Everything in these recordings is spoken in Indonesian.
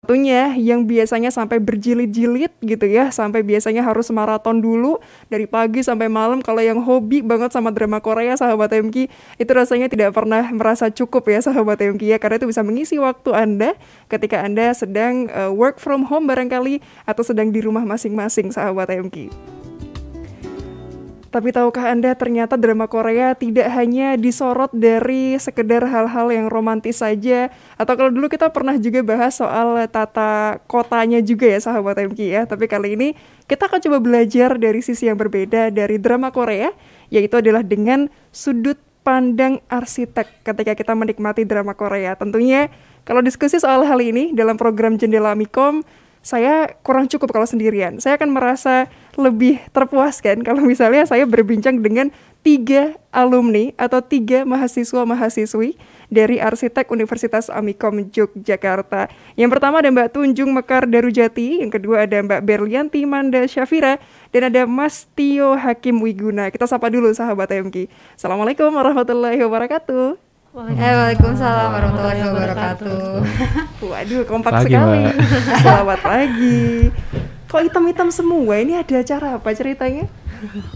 Satunya yang biasanya sampai berjilid-jilid gitu ya, sampai biasanya harus maraton dulu dari pagi sampai malam. Kalau yang hobi banget sama drama Korea, sahabat MQ, itu rasanya tidak pernah merasa cukup ya sahabat MQ ya, karena itu bisa mengisi waktu Anda ketika Anda sedang work from home barangkali, atau sedang di rumah masing-masing sahabat MQ. Tapi tahukah Anda ternyata drama Korea tidak hanya disorot dari sekedar hal-hal yang romantis saja, atau kalau dulu kita pernah juga bahas soal tata kotanya juga ya sahabat MQ ya. Tapi kali ini kita akan coba belajar dari sisi yang berbeda dari drama Korea, yaitu adalah dengan sudut pandang arsitek ketika kita menikmati drama Korea. Tentunya kalau diskusi soal hal ini dalam program Jendela Mikom, saya kurang cukup kalau sendirian. Saya akan merasa lebih terpuaskan kalau misalnya saya berbincang dengan 3 alumni atau 3 mahasiswa-mahasiswi dari Arsitek Universitas Amikom Yogyakarta. Yang pertama ada Mbak Tunjung Mekar Darujati, yang kedua ada Mbak Berlianti Manda Syafira, dan ada Mas Tio Hakim Wiguna. Kita sapa dulu sahabat MQ. Assalamualaikum warahmatullahi wabarakatuh. Waalaikumsalam warahmatullahi wabarakatuh. Waduh, kompak sekali. Selamat pagi. Kok hitam-hitam semua? Ini ada acara apa ceritanya?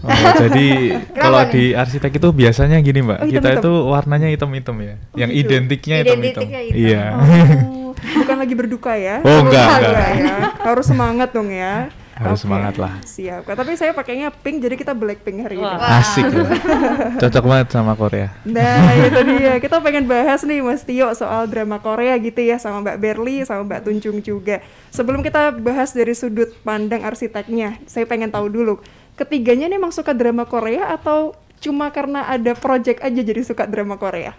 Oh, jadi kalau di arsitek itu biasanya gini Mbak, kita itu warnanya hitam-hitam ya. Yang gitu. identiknya hitam-hitam. Iya. Oh, bukan lagi berduka ya? Oh, enggak. Ya. Harus semangat dong ya. Harus semangat lah. Siap. Tapi saya pakainya pink, jadi kita Blackpink hari ini. Asik ya. Cocok banget sama Korea. Nah, itu dia. Kita pengen bahas nih Mas Tio soal drama Korea gitu ya, sama Mbak Berli, sama Mbak Tunjung juga. Sebelum kita bahas dari sudut pandang arsiteknya, saya pengen tahu dulu, ketiganya nih emang suka drama Korea atau cuma karena ada project aja jadi suka drama Korea?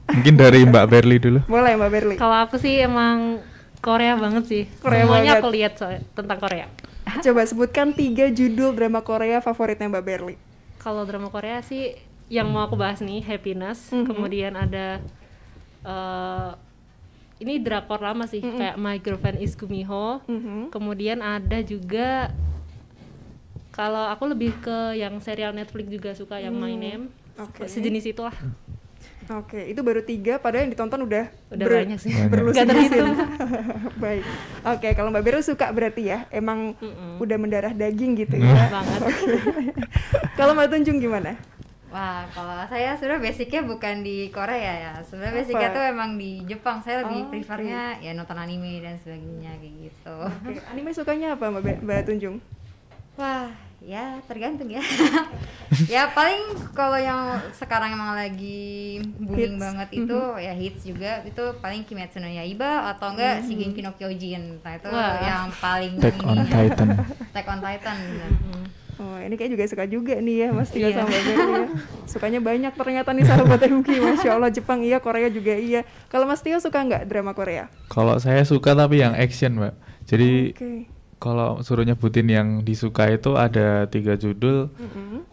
Mungkin dari Mbak Berli dulu. Boleh Mbak Berli. Kalau aku sih emang Korea banget sih. Korea semuanya banget. aku lihat tentang Korea. Coba sebutkan 3 judul drama Korea favoritnya Mbak Berli. Kalau drama Korea sih yang mau aku bahas nih Happiness, kemudian ada ini drakor lama sih, kayak My Girlfriend is Gumiho. Kemudian ada juga, kalau aku lebih ke yang serial Netflix juga suka, yang My Name. Sejenis itulah. Oke, itu baru 3, padahal yang ditonton udah banyak sih. Berlusin. Gak terhitung. Baik. Oke, kalau Mbak Berli suka berarti ya, emang udah mendarah daging gitu ya. Banget. Kalau Mbak Tunjung gimana? Wah, kalau saya sebenarnya basicnya bukan di Korea ya. Sebenarnya basicnya tuh emang di Jepang. Saya lebih prefernya ya nonton anime dan sebagainya kayak gitu. Oke. Anime sukanya apa Mbak Tunjung? Wah, ya tergantung ya. Ya paling kalau yang sekarang emang lagi booming banget itu ya hits juga, itu paling Kimetsu no Yaiba atau enggak Shingeki no Kyojin. Nah itu yang paling Attack on Titan. Attack on Titan. Oh, ini kayak juga suka juga nih ya Mas Tika sama Mbak Berli ya. Sukanya banyak ternyata nih sahabat MQ. Masya Allah, Jepang iya, Korea juga iya. Kalau Mas Tio suka nggak drama Korea? Kalau saya suka tapi yang action Mbak. Jadi kalau suruh nyebutin yang disuka itu ada 3 judul.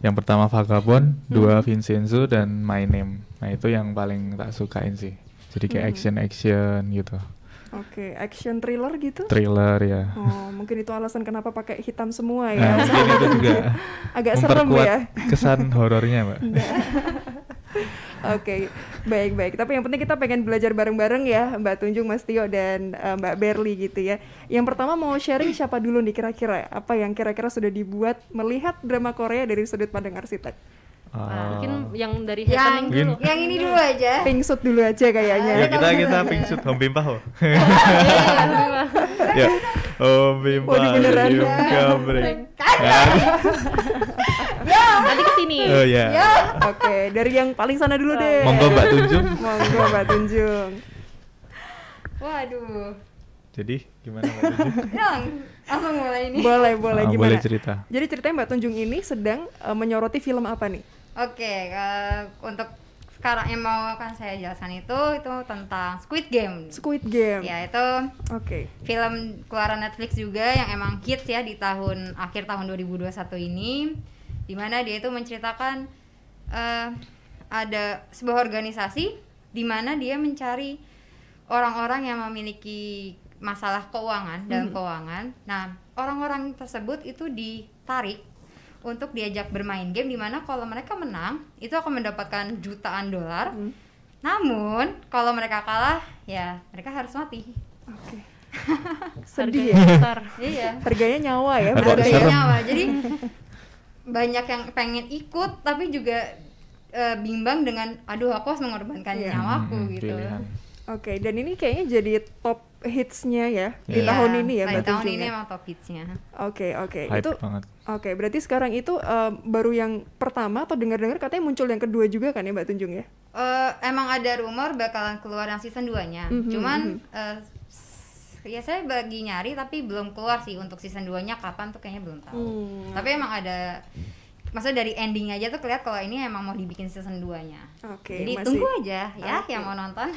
Yang pertama Vagabond, 2 Vincenzo, dan My Name. Nah itu yang paling tak sukain sih. Jadi kayak action gitu. Oke, action thriller gitu? Thriller ya. Oh, mungkin itu alasan kenapa pakai hitam semua ya. Nah, mungkin itu juga agak serem ya. Kesan horornya Mbak. Oke, baik. Tapi yang penting kita pengen belajar bareng-bareng ya, Mbak Tunjung, Mas Tio, dan Mbak Berli gitu ya. Yang pertama mau sharing siapa dulu nih kira-kira? Apa yang kira-kira sudah dibuat melihat drama Korea dari sudut pandang arsitek? Mungkin yang dari Happening dulu. Yang ini dulu aja. Pink suit dulu aja kayaknya. Ya kita pink suit Home Pimpa ho. Ya. Home Pimpa. Nanti kesini. Oh ya. Oke, dari yang paling sana dulu deh. Monggo Mbak Tunjung. Monggo Mbak Tunjung. Waduh. Jadi gimana Mbak Tunjung? Langsung mulai nih. Boleh gimana? Boleh cerita. Jadi ceritanya Mbak Tunjung ini sedang menyoroti film apa nih? Oke, untuk sekarang yang mau akan saya jelaskan itu tentang Squid Game. Squid Game. Ya itu film keluaran Netflix juga yang emang hits ya di akhir tahun 2021 ini, dimana dia itu menceritakan ada sebuah organisasi di mana dia mencari orang-orang yang memiliki masalah keuangan dalam keuangan. Nah, orang-orang tersebut itu ditarik untuk diajak bermain game, di mana kalau mereka menang itu akan mendapatkan jutaan dolar. Namun kalau mereka kalah ya mereka harus mati. Oke. Sedih ya. Besar. Iya. Harganya nyawa ya. Agak berarti serem. ya. Nyawa. Jadi banyak yang pengen ikut tapi juga bimbang dengan aduh aku harus mengorbankan Iya. nyawaku gitu. Pilihan. Oke, dan ini kayaknya jadi top hitsnya ya di Iya. tahun ini ya Di Mbak tahun Tunjung ini ya? emang top hitsnya. Oke, Hype itu banget. oke. Berarti sekarang itu baru yang pertama atau dengar-dengar katanya muncul yang kedua juga kan ya Mbak Tunjung ya? Emang ada rumor bakalan keluar yang season 2-nya. Cuman ya saya bagi nyari tapi belum keluar sih untuk season 2-nya kapan tuh kayaknya belum tahu. Tapi emang ada, maksudnya dari ending aja tuh kelihatan kalau ini emang mau dibikin season 2-nya. Oke, Jadi masih- tunggu aja ya Oke. yang mau nonton.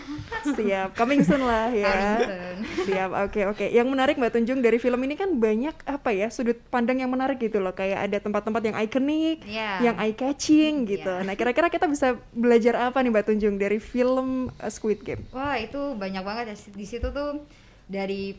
Siap, coming soon lah ya. Coming soon. Siap, oke. Yang menarik Mbak Tunjung dari film ini kan banyak apa ya, sudut pandang yang menarik gitu loh. Kayak ada tempat-tempat yang ikonik, Iya. yang eye catching gitu. Iya. Nah, kira-kira kita bisa belajar apa nih Mbak Tunjung dari film Squid Game? Wah, itu banyak banget ya di situ tuh, dari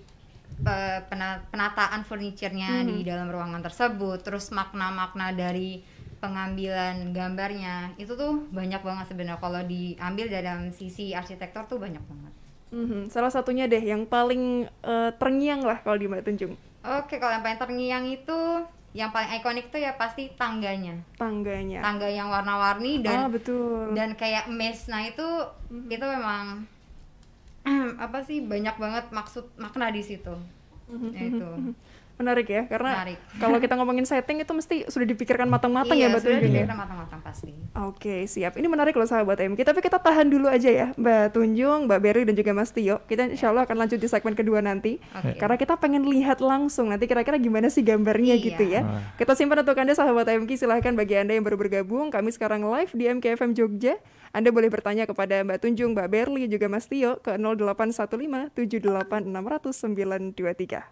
penataan furniturnya di dalam ruangan tersebut, terus makna-makna dari pengambilan gambarnya itu tuh banyak banget sebenarnya. Kalau diambil dalam sisi arsitektur tuh banyak banget. Salah satunya deh yang paling terngiang lah kalau di Mbak Tunjung. Oke, kalau yang paling terngiang itu, yang paling ikonik tuh ya pasti tangganya. Tangganya. Tangga yang warna-warni dan betul. dan kayak mesh. Nah itu memang apa sih, banyak banget makna di situ. Itu Menarik ya, karena Menarik. kalau kita ngomongin setting itu mesti sudah dipikirkan matang-matang ya Mbak sudah Tunjung ya. dipikirkan matang-matang pasti. Oke, siap. Ini menarik loh sahabat MK. Tapi kita tahan dulu aja ya, Mbak Tunjung, Mbak Berry, dan juga Mas Tio. Kita insya Allah akan lanjut di segmen kedua nanti. Oke. Karena kita pengen lihat langsung nanti kira-kira gimana sih gambarnya Iya. gitu ya. Kita simpan untuk Anda sahabat MK. Silahkan bagi Anda yang baru bergabung. Kami sekarang live di MKFM Jogja. Anda boleh bertanya kepada Mbak Tunjung, Mbak Berly, juga Mas Tio ke 0815 78 600 923.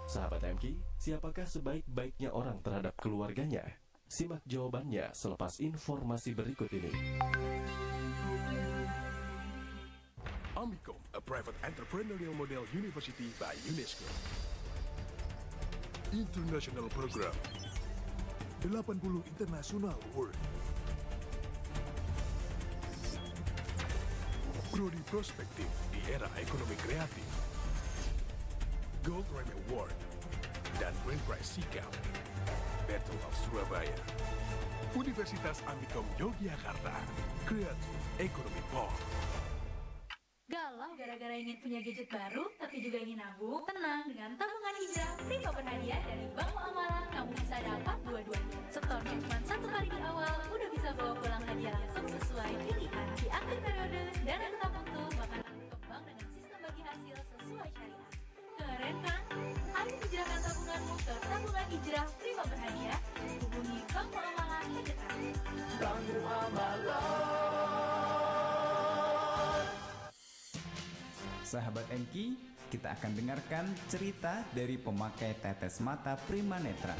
Sahabat MK, siapakah sebaik-baiknya orang terhadap keluarganya? Simak jawabannya selepas informasi berikut ini. Amicom, a private entrepreneurial model university by UNESCO. International Program 80 International Award. Prodi Prospektif di era ekonomi kreatif. Gold Remy Award dan Grand Prize Sikap. Battle of Surabaya. Universitas Amicom Yogyakarta. Creative Economy Park. Galau gara-gara ingin punya gadget baru, tapi juga ingin nabung? Tenang, dengan tabungan hijrah Prima berhadiah dari Bank Muamalah, kamu bisa dapat dua-duanya. Setornya cuma 1 kali di awal, udah bisa bawa pulang hadiah langsung sesuai pilihan. Di akhir periode, dana tetap utuh, bahkan berkembang dengan sistem bagi hasil sesuai syariah. Keren kan? Ayo hijrahkan tabunganmu ke tabungan hijrah Prima berhadiah. Hubungi Bank Muamalah terdekat. Bank Sahabat MK, kita akan dengarkan cerita dari pemakai tetes mata Prima Netra.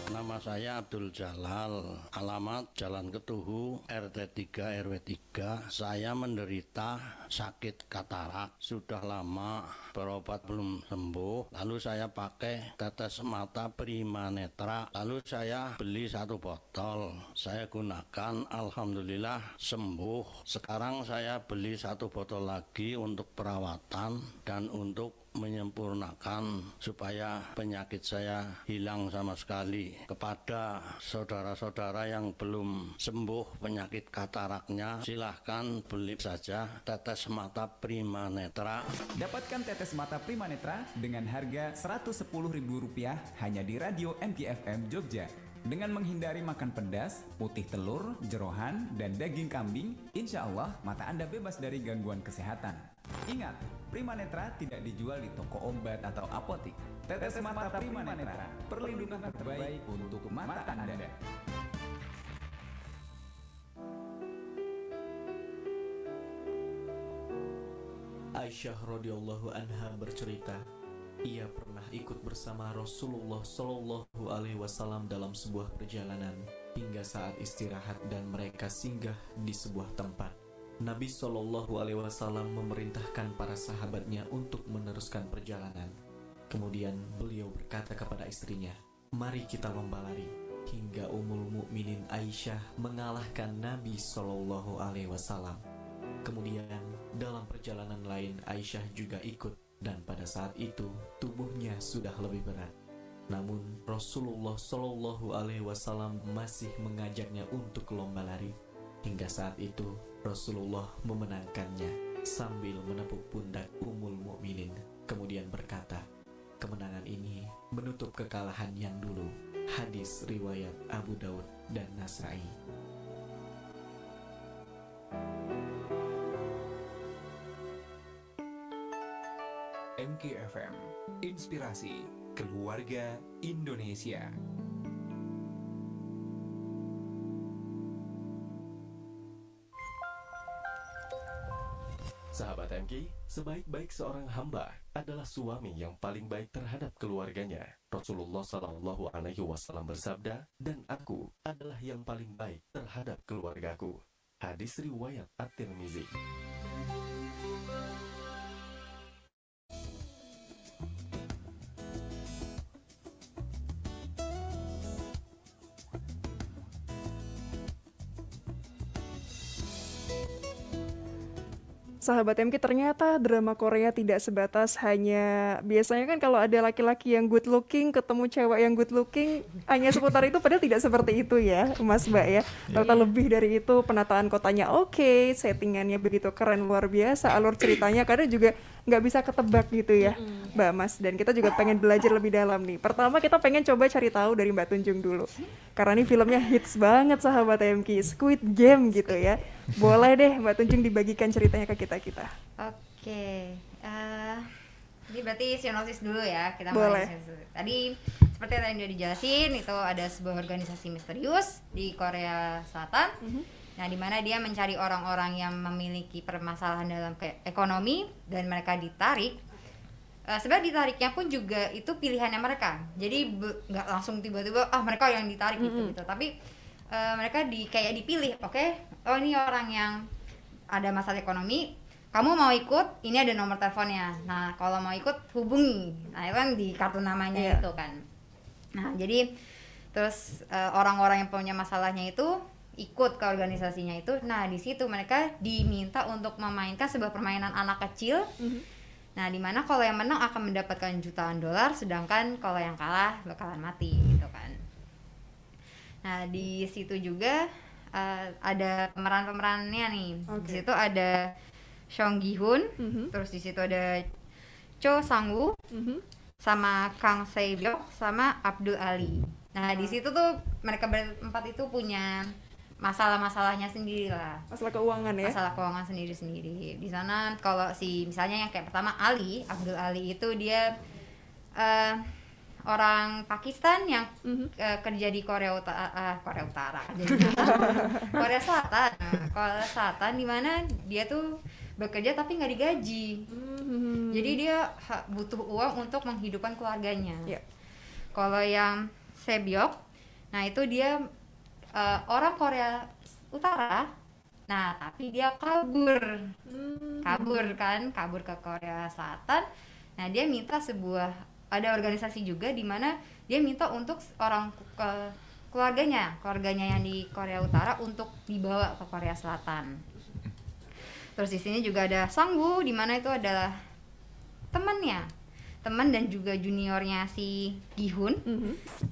Nama saya Abdul Jalal, alamat Jalan Ketuhu, RT 3 RW 3. Saya menderita sakit katarak, sudah lama berobat belum sembuh. Lalu saya pakai tetes mata Prima Netra. Lalu saya beli 1 botol. Saya gunakan, alhamdulillah sembuh. Sekarang saya beli 1 botol lagi untuk perawatan dan untuk menyempurnakan supaya penyakit saya hilang sama sekali. Kepada saudara-saudara yang belum sembuh penyakit kataraknya, silahkan beli saja tetes mata Prima Netra. Dapatkan tetes mata Prima Netra dengan harga Rp110.000 hanya di Radio MKFM Jogja. Dengan menghindari makan pedas, putih telur, jeroan, dan daging kambing, insya Allah mata Anda bebas dari gangguan kesehatan. Ingat, Prima Netra tidak dijual di toko obat atau apotik. Tetes mata Prima Netra, perlindungan terbaik untuk mata Anda. Aisyah radhiyallahu anha bercerita, ia pernah ikut bersama Rasulullah Shallallahu alaihi wasallam dalam sebuah perjalanan hingga saat istirahat dan mereka singgah di sebuah tempat. Nabi Shallallahu alaihi wasallam memerintahkan para sahabatnya untuk meneruskan perjalanan. Kemudian beliau berkata kepada istrinya, "Mari kita lomba lari." hingga Ummul Mukminin Aisyah mengalahkan Nabi Shallallahu Alaihi Wasallam. Kemudian dalam perjalanan lain Aisyah juga ikut, dan pada saat itu tubuhnya sudah lebih berat. Namun Rasulullah Shallallahu Alaihi Wasallam masih mengajaknya untuk lomba lari. Hingga saat itu Rasulullah memenangkannya sambil menepuk pundak Ummul Mukminin, kemudian berkata, kemenangan ini menutup kekalahan yang dulu. Hadis riwayat Abu Daud dan Nasai. MKFM, inspirasi keluarga Indonesia. Sahabat MK, sebaik-baik seorang hamba adalah suami yang paling baik terhadap keluarganya. Rasulullah Shallallahu Alaihi Wasallam bersabda, dan aku adalah yang paling baik terhadap keluargaku. Hadis riwayat At-Tirmizi. Sahabat MK, ternyata drama Korea tidak sebatas hanya, biasanya kan kalau ada laki-laki yang good looking ketemu cewek yang good looking hanya seputar itu, padahal tidak seperti itu ya Mas Mbak ya. Ternyata lebih dari itu, penataan kotanya oke, settingannya begitu keren, luar biasa, alur ceritanya kadang juga nggak bisa ketebak gitu ya Mbak Mas. Dan kita juga pengen belajar lebih dalam nih. Pertama kita pengen coba cari tahu dari Mbak Tunjung dulu, karena ini filmnya hits banget sahabat MK, Squid Game gitu ya. Boleh deh Mbak Tunjung dibagikan ceritanya ke kita. Oke, ini berarti sinopsis dulu ya. Kita boleh. Tadi seperti yang tadi udah dijelasin, itu ada sebuah organisasi misterius di Korea Selatan. Nah, di mana dia mencari orang-orang yang memiliki permasalahan dalam ekonomi dan mereka ditarik. Sebenarnya ditariknya pun juga itu pilihannya mereka. Jadi nggak langsung tiba-tiba mereka yang ditarik gitu. Tapi mereka kayak dipilih. Oke, oh ini orang yang ada masalah ekonomi, kamu mau ikut, ini ada nomor teleponnya. Nah, kalau mau ikut hubungi. Nah, itu kan di kartu namanya itu kan. Nah, jadi terus orang-orang yang punya masalahnya itu ikut ke organisasinya itu. Nah, di situ mereka diminta untuk memainkan sebuah permainan anak kecil. Nah, dimana kalau yang menang akan mendapatkan jutaan dolar, sedangkan kalau yang kalah bakalan mati gitu kan. Nah, di situ juga ada pemeran-pemerannya nih. Di situ ada Song Gi-hun, terus di situ ada Cho Sang-woo, sama Kang Se-byok, sama Abdul Ali. Nah, di situ tuh mereka berempat itu punya masalah-masalahnya sendiri lah. Masalah keuangan ya? Masalah keuangan sendiri-sendiri. Di sana kalau misalnya yang kayak pertama Abdul Ali itu dia orang Pakistan yang kerja di Korea Utara, Korea Selatan. Korea Selatan di mana dia tuh bekerja tapi nggak digaji. Jadi dia butuh uang untuk menghidupkan keluarganya. Kalau yang Se-byok, nah itu dia orang Korea Utara. Nah, tapi dia kabur ke Korea Selatan. Nah, dia minta ada organisasi juga di mana dia minta untuk orang keluarganya yang di Korea Utara untuk dibawa ke Korea Selatan. Terus di sini juga ada Sang-woo, di mana itu adalah teman dan juga juniornya si Gi-hun.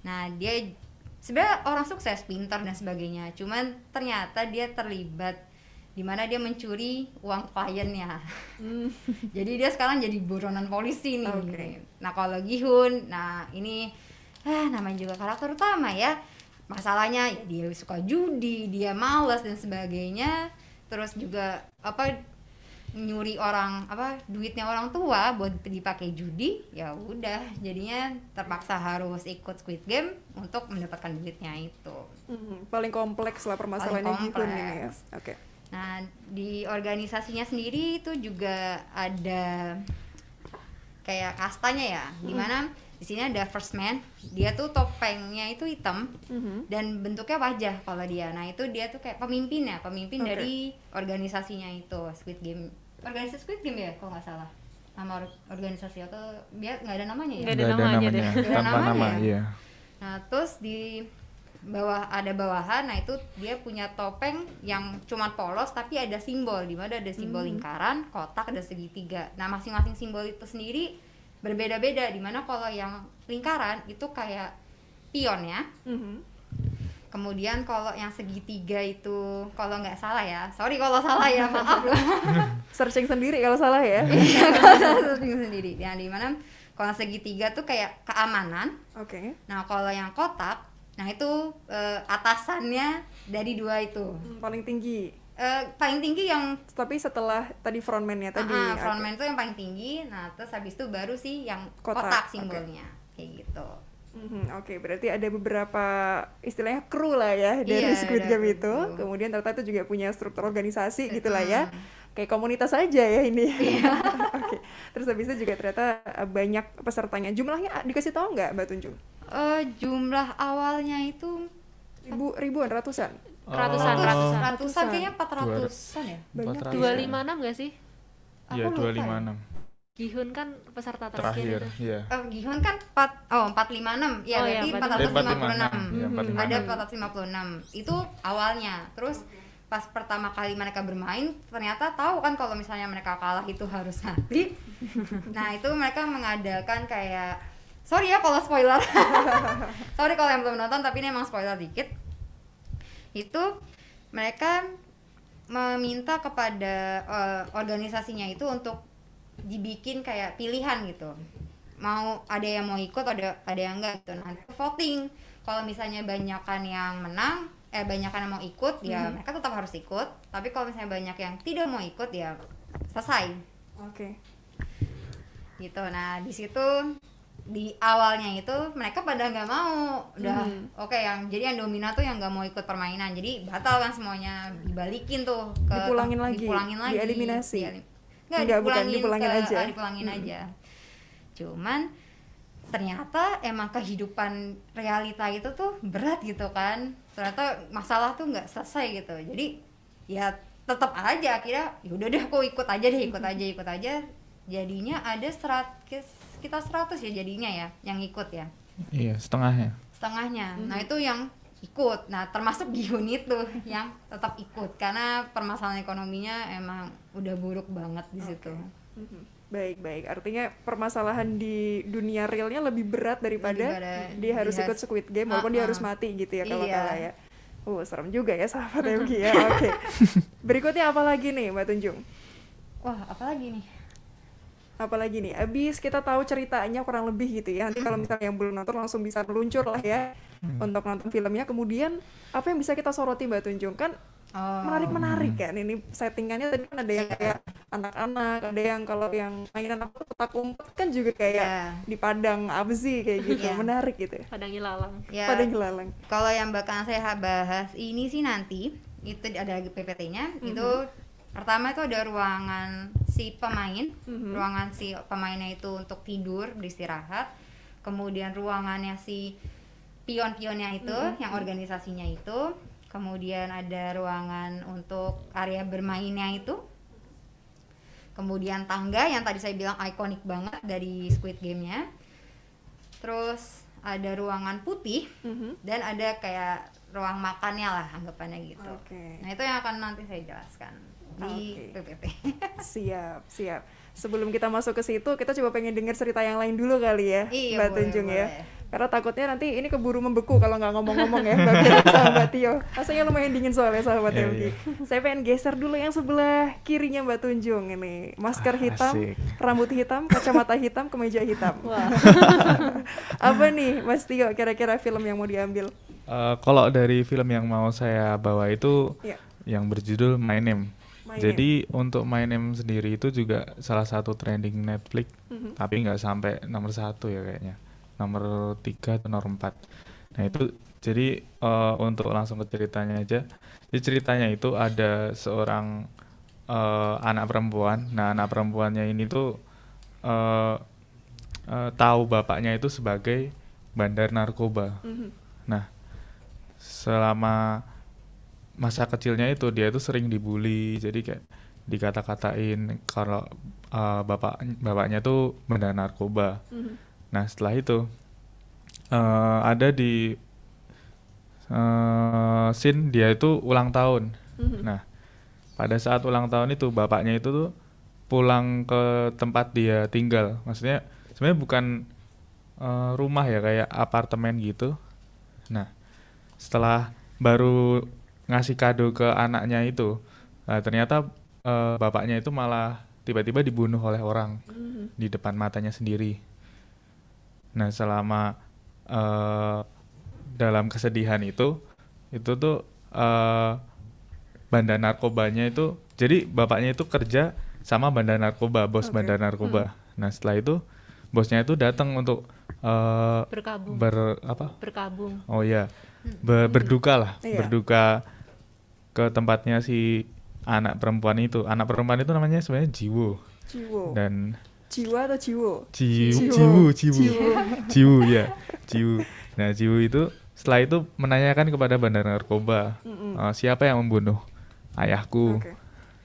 Nah, dia sebenarnya orang sukses, pintar dan sebagainya. Cuman ternyata dia terlibat di mana dia mencuri uang kliennya. Jadi dia sekarang jadi buronan polisi nih. Nah, kalau Gi-hun, ini namanya juga karakter utama ya. Masalahnya ya dia suka judi, dia malas dan sebagainya. Terus juga nyuri duitnya orang tua buat dipakai judi. Ya udah, jadinya terpaksa harus ikut Squid Game untuk mendapatkan duitnya itu. Paling kompleks lah permasalahannya Gi-hun ini ya. Nah, di organisasinya sendiri itu juga ada kayak kastanya ya, dimana di sini ada first man, dia tuh topengnya itu hitam dan bentuknya wajah kalau dia. Nah, itu dia tuh kayak pemimpin dari organisasinya itu, Squid Game. Organisasi Squid Game ya, kalau nggak salah. Nama organisasi atau dia nggak ada namanya ya? Nggak ada namanya deh. Tanpa nama, iya. Nah, terus di ada bawahan. Nah itu dia punya topeng yang cuma polos tapi ada simbol, di mana ada simbol lingkaran, kotak, ada segitiga. Nah masing-masing simbol itu sendiri berbeda-beda, di mana kalau yang lingkaran itu kayak pion ya. Kemudian kalau yang segitiga itu, kalau nggak salah ya, sorry kalau salah ya, maaf loh. Searching sendiri kalau salah ya. Iya, kalau salah searching sendiri. Yang dimana kalau segitiga tuh kayak keamanan. Oke. Nah kalau yang kotak, nah itu atasannya dari dua itu. Paling tinggi. Paling tinggi yang. Tapi setelah tadi frontman-nya tadi. Frontman itu yang paling tinggi. Nah terus habis itu baru sih yang kotak simbolnya, kayak gitu. Oke, berarti ada beberapa istilahnya kru lah ya dari Squid Game itu. Kemudian ternyata itu juga punya struktur organisasi gitu lah ya. Kayak komunitas aja ya ini. Oke. Terus habis itu juga ternyata banyak pesertanya. Jumlahnya dikasih tahu nggak Mbak Tunjung? Jumlah awalnya itu ribuan, ratusan? Ratusan kayaknya 400-an ya. Banyak. 256 nggak sih? Iya, 256. Gihun kan peserta terakhir. Iya. Gihun kan 456. Ya, berarti 456. Ada 456. Itu awalnya. Terus pas pertama kali mereka bermain, ternyata tahu kan kalau misalnya mereka kalah itu harus mati. Nah, itu mereka mengadakan kayak, sorry ya kalau spoiler. Sorry kalau yang belum nonton, tapi ini emang spoiler dikit. Itu mereka meminta kepada organisasinya itu untuk dibikin kayak pilihan gitu, ada yang mau ikut, ada yang enggak gitu. Nanti voting, kalau misalnya banyakan yang menang, banyakan yang mau ikut ya mereka tetap harus ikut, tapi kalau misalnya banyak yang tidak mau ikut ya selesai. Oke. Gitu. Nah di situ di awalnya itu mereka pada nggak mau, udah yang jadi yang dominan tuh yang nggak mau ikut permainan, jadi batal kan semuanya, dibalikin tuh ke dipulangin lagi, dieliminasi. Dipulangin aja. Cuman ternyata emang kehidupan realita itu tuh berat gitu kan. Ternyata masalah tuh nggak selesai gitu. Jadi ya tetap aja akhirnya yaudah deh aku ikut aja. Jadinya ada sekitar 100 ya jadinya ya yang ikut ya. Iya, setengahnya. Nah itu yang ikut. Nah termasuk Gihun itu yang tetap ikut karena permasalahan ekonominya emang udah buruk banget di situ. Baik. Artinya permasalahan di dunia realnya lebih berat daripada dia harus ikut Squid Game walaupun dia harus mati gitu ya kalau kalah ya. Serem juga ya sahabat MG ya. Oke. Berikutnya apa lagi nih Mbak Tunjung? Wah, apalagi nih, abis kita tahu ceritanya kurang lebih gitu ya. Nanti kalau misalnya yang belum nonton langsung bisa meluncur lah ya untuk nonton filmnya. Kemudian apa yang bisa kita soroti Mbak Tunjung? Kan menarik kan ini settingannya. Tadi kan ada yang kayak anak-anak, ada yang kalau yang mainan apa petak umpet kan juga kayak di padang apa sih kayak gitu. Menarik gitu ya. Padang ilalang. Padang ilalang. Kalau yang bakal saya bahas ini sih nanti itu ada PPT-nya. Itu pertama itu ada ruangan si pemain, ruangan si pemainnya itu untuk tidur, beristirahat. Kemudian ruangannya si pion-pionnya itu, yang organisasinya itu. Kemudian ada ruangan untuk area bermainnya itu. Kemudian tangga yang tadi saya bilang ikonik banget dari Squid Game-nya. Terus ada ruangan putih dan ada kayak ruang makannya lah anggapannya gitu. Nah itu yang akan nanti saya jelaskan di PPT. Siap. Sebelum kita masuk ke situ, kita coba pengen dengar cerita yang lain dulu kali ya, Mbak Tunjung ya. Karena takutnya nanti ini keburu membeku kalau nggak ngomong-ngomong ya, Mbak Tio. Rasanya lumayan dingin soalnya sahabat MG. Saya pengen geser dulu yang sebelah kirinya Mbak Tunjung ini. Masker hitam, rambut hitam, kacamata hitam, kemeja hitam. Apa nih Mas Tio kira-kira film yang mau diambil? Kalau dari film yang mau saya bawa itu yang berjudul My Name. Jadi untuk My Name sendiri itu juga salah satu trending Netflix, tapi nggak sampai nomor 1 ya kayaknya, nomor 3 atau nomor 4. Nah itu jadi untuk langsung ke ceritanya aja. Jadi ceritanya itu ada seorang anak perempuan. Nah anak perempuannya ini tuh tahu bapaknya itu sebagai bandar narkoba. Nah selama masa kecilnya itu dia itu sering dibully, jadi kayak dikata-katain kalau bapaknya tuh bandar narkoba. Nah setelah itu ada di scene dia itu ulang tahun. Nah, pada saat ulang tahun itu bapaknya itu tuh pulang ke tempat dia tinggal. Maksudnya sebenarnya bukan rumah ya, kayak apartemen gitu. Nah, setelah baru ngasih kado ke anaknya itu, ternyata bapaknya itu malah tiba-tiba dibunuh oleh orang di depan matanya sendiri. Nah, selama dalam kesedihan itu tuh bandar narkobanya itu, jadi bapaknya itu kerja sama bandar narkoba, bos bandar narkoba. Nah, setelah itu bosnya itu datang untuk berkabung. Berkabung. Oh iya, berduka lah, berduka ke tempatnya si anak perempuan itu. Anak perempuan itu namanya sebenarnya Jiwo. Dan Jiwa atau Jiwo? Jiwo ya, Jiwo. Nah, Jiwo itu setelah itu menanyakan kepada bandar narkoba, siapa yang membunuh ayahku.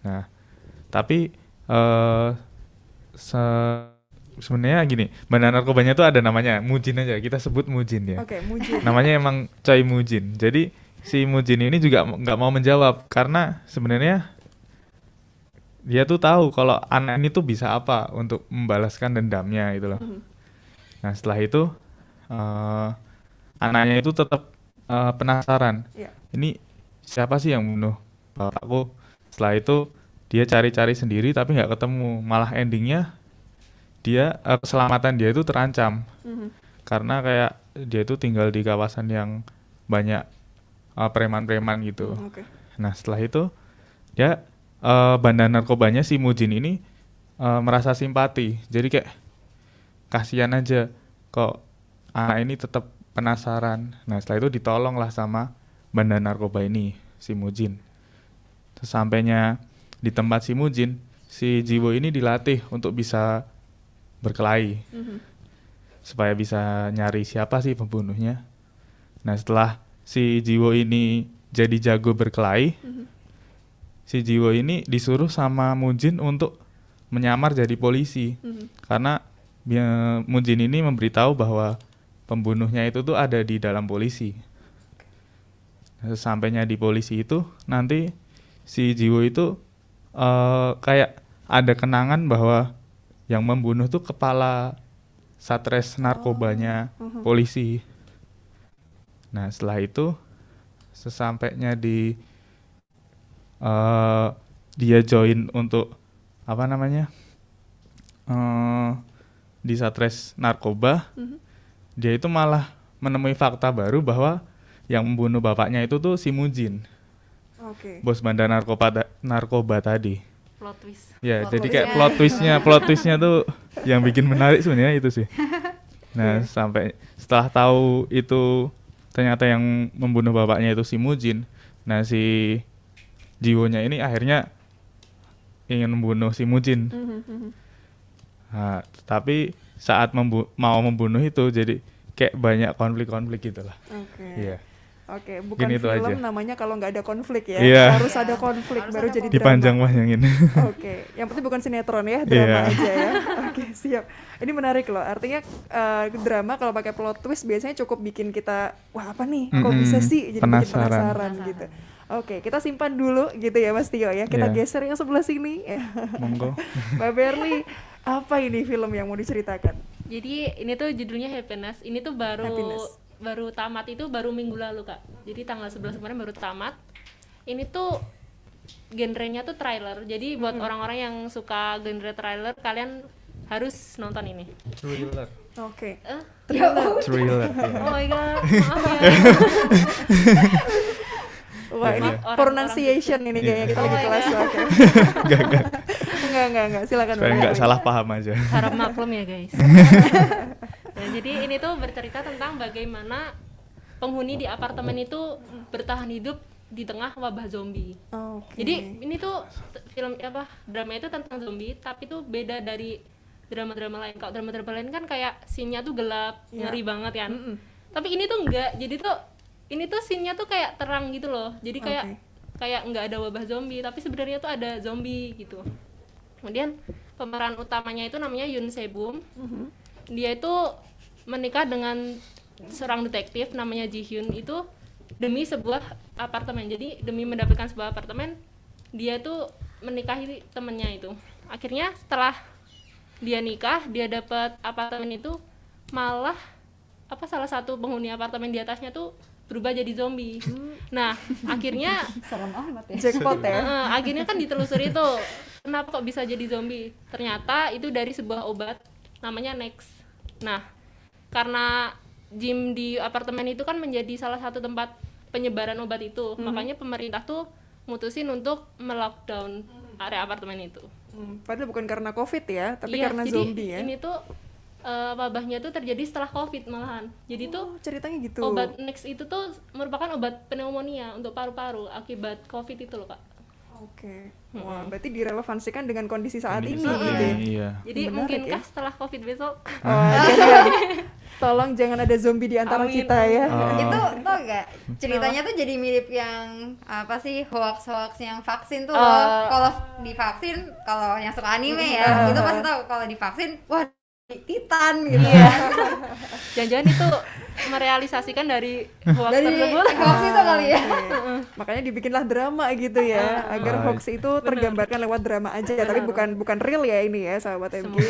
Nah, tapi sebenarnya gini, bandar narkobanya itu ada namanya, Mujin aja, kita sebut Mujin ya. Mujin. Namanya emang Choi Mujin. Jadi si Mujin ini juga nggak mau menjawab karena sebenarnya dia tuh tahu kalau anak ini tuh bisa apa untuk membalaskan dendamnya gitu loh. Nah, setelah itu anaknya itu tetap penasaran. Ini siapa sih yang bunuh bapakku? Setelah itu dia cari-cari sendiri tapi nggak ketemu. Malah endingnya dia keselamatan dia itu terancam. Karena kayak dia itu tinggal di kawasan yang banyak preman-preman gitu. Nah, setelah itu dia bandar narkobanya si Mujin ini merasa simpati. Jadi kayak kasihan aja kok anak ini tetap penasaran. Nah, setelah itu ditolong lah sama bandar narkoba ini, si Mujin. Terus sampainya di tempat si Mujin, si Jiwo ini dilatih untuk bisa berkelahi. Supaya bisa nyari siapa sih pembunuhnya. Nah, setelah si Jiwo ini jadi jago berkelahi, si Jiwo ini disuruh sama Mujin untuk menyamar jadi polisi. Karena Mujin ini memberitahu bahwa pembunuhnya itu tuh ada di dalam polisi. Sampainya di polisi itu, nanti si Jiwo itu kayak ada kenangan bahwa yang membunuh tuh kepala satres narkobanya polisi. Nah, setelah itu sesampainya di dia join untuk di satres narkoba, dia itu malah menemui fakta baru bahwa yang membunuh bapaknya itu tuh si Mujin, bos bandar narkoba tadi. Plot twist. Ya, jadi kayak plot twistnya tuh yang bikin menarik sebenarnya itu sih. Nah, sampai setelah tahu itu ternyata yang membunuh bapaknya itu si Mujin, nah si Jiwonya ini akhirnya ingin membunuh si Mujin. Nah, tapi saat mau membunuh itu jadi kayak banyak konflik-konflik gitu lah. Bukan itu film aja. Namanya kalau nggak ada konflik ya. Harus ada konflik baru jadi drama. Dipanjang-panjangin. Yang penting bukan sinetron ya, drama aja ya. Siap. Ini menarik loh. Artinya drama kalau pakai plot twist biasanya cukup bikin kita, wah apa nih? Kok bisa sih? Jadi bikin penasaran gitu. Kita simpan dulu gitu ya Mas Tio ya. Kita geser yang sebelah sini. Monggo. Mbak Berli, apa ini film yang mau diceritakan? Jadi ini tuh judulnya Happiness. Ini tuh baru tamat, itu baru minggu lalu Kak. Jadi tanggal 11 kemarin baru tamat. Ini tuh genrenya tuh trailer. Jadi buat orang-orang yang suka genre trailer, kalian harus nonton ini. Thriller. Thriller. Oh my god, maaf ya. Wah, ini pronunciation ini kayaknya kita lagi kelas. Enggak, silakan. Supaya enggak salah paham aja. Harap maklum ya guys. Nah, jadi ini tuh bercerita tentang bagaimana penghuni di apartemen itu bertahan hidup di tengah wabah zombie. Jadi ini tuh drama itu tentang zombie, tapi tuh beda dari drama-drama lain. Kalau drama-drama lain kan kayak scene-nya tuh gelap, ngeri banget kan. Tapi ini tuh enggak. Jadi tuh ini tuh scene-nya tuh kayak terang gitu loh. Jadi kayak enggak ada wabah zombie, tapi sebenarnya tuh ada zombie gitu. Kemudian pemeran utamanya itu namanya Yoon Se-bum. Dia itu menikah dengan seorang detektif namanya Ji Hyun. Itu demi sebuah apartemen. Jadi demi mendapatkan sebuah apartemen, dia tuh menikahi temennya itu. Akhirnya setelah dia nikah, dia dapat apartemen itu, malah salah satu penghuni apartemen di atasnya tuh berubah jadi zombie. Nah, akhirnya serem amat ya. Jackpot ya. Akhirnya kan ditelusuri tuh, kenapa kok bisa jadi zombie? Ternyata itu dari sebuah obat namanya Nex. Nah, karena gym di apartemen itu kan menjadi salah satu tempat penyebaran obat itu, makanya pemerintah tuh mutusin untuk melockdown area apartemen itu. Padahal bukan karena COVID ya, tapi iya, karena jadi zombie ya. Ini tuh wabahnya tuh terjadi setelah COVID malahan. Jadi tuh ceritanya gitu. Obat Nex itu tuh merupakan obat pneumonia untuk paru-paru akibat COVID itu loh, Kak. Oke. Wah, berarti direlevansikan dengan kondisi saat ini gitu ya. Iya. Jadi Menarik, mungkinkah ya? setelah COVID besok? Tolong jangan ada zombie di antara Amin. kita ya. Itu tau gak ceritanya tuh jadi mirip yang apa sih, hoax yang vaksin tuh kalau divaksin, kalau yang suka anime ya itu pasti tahu kalau divaksin wah Titan gitu. Jangan-jangan itu merealisasikan dari hoax dari tersebut. hoax itu kali ya. Makanya dibikinlah drama gitu ya, agar hoax itu tergambarkan lewat drama aja, tapi bukan real ya ini ya sahabat MG.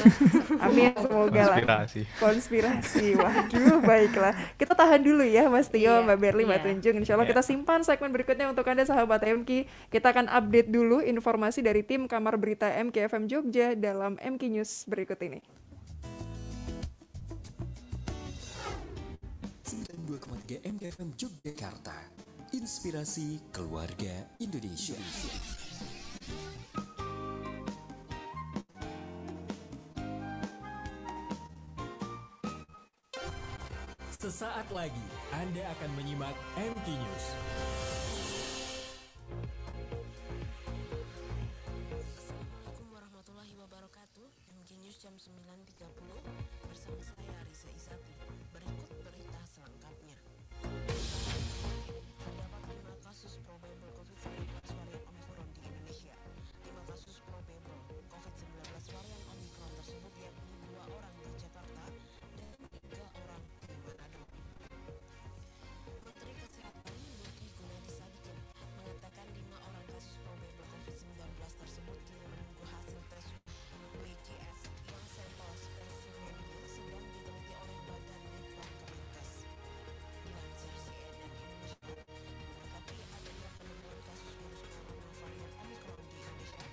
Amin, semoga lah. Konspirasi. Waduh, baiklah. Kita tahan dulu ya Mas Tio, Mbak Berli, Mbak Tunjung. Insya Allah kita simpan segmen berikutnya untuk Anda sahabat MG. Kita akan update dulu informasi dari tim Kamar Berita MKFM Jogja dalam MK News berikut ini. 92,3 MKFM Yogyakarta, inspirasi keluarga Indonesia. Sesaat lagi Anda akan menyimak MK News. Assalamualaikum warahmatullahi wabarakatuh. MK News jam 9.30 bersama saya Risa Isati. Berikut berita selengkapnya. Terdapat 5 kasus probable COVID-19 varian Omicron di Indonesia. 5 kasus probable COVID-19 varian Omicron tersebut yakni 2 orang di Jakarta dan 3 orang di Manado. Menteri Kesehatan Budi Gunadi Sadikin mengatakan 5 orang kasus probable COVID-19 tersebut kini menunggu hasil tes WGS yang sampel spesimennya sedang diteliti oleh Badan Litbang Kemenkes. Dilansir CNN Indonesia, menanggapi adanya penemuan kasus virus corona varian Omicron di Indonesia,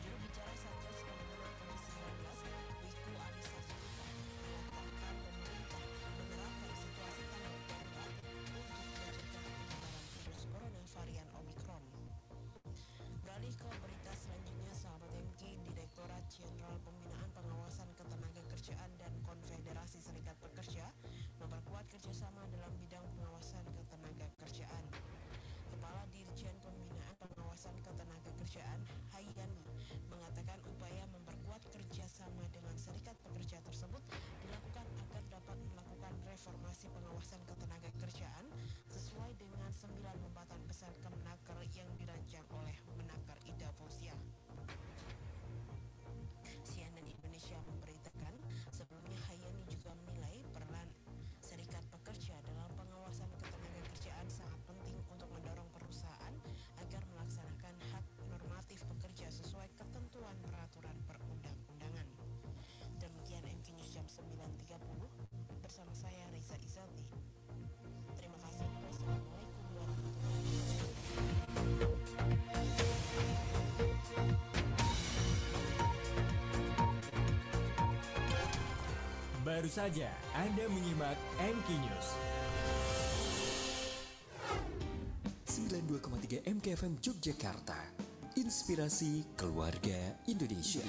juru bicara Satgas Penanganan COVID-19 Wiku Adhisa Smito mengatakan pemerintah menerapkan situasi tanggap darurat untuk mencegah penyebaran virus corona varian Omicron. Beralih ke berita selanjutnya, sahabat MK, Direktorat Jenderal Pembinaan Pengawasan Ketenagakerjaan dan Konfederasi Serikat Pekerja memperkuat kerjasama dalam bidang pengawasan ketenagakerjaan. Kepala Dirjen Pembinaan Pengawasan Ketenagakerjaan, Hayani, mengatakan upaya memperkuat kerjasama dengan serikat pekerja tersebut dilakukan agar dapat melakukan reformasi pengawasan ketenagakerjaan sesuai dengan 9 lompatan pesan Kemenaker yang dirancang oleh Menaker Ida Fauziah. CNN Indonesia memberitakan sebelumnya Hayani juga menilai peran serikat pekerja dalam pengawasan ketenagakerjaan sangat penting untuk mendorong perusahaan agar melaksanakan hak normatif pekerja sesuai ketentuan peraturan perundang-undangan. Demikian MK News jam 9.30 bersama saya Risa Isati. Terima kasih. Wassalamualaikum warahmatullahi wabarakatuh. Baru saja Anda menyimak MK News. 92,3 MKFM Yogyakarta, inspirasi keluarga Indonesia.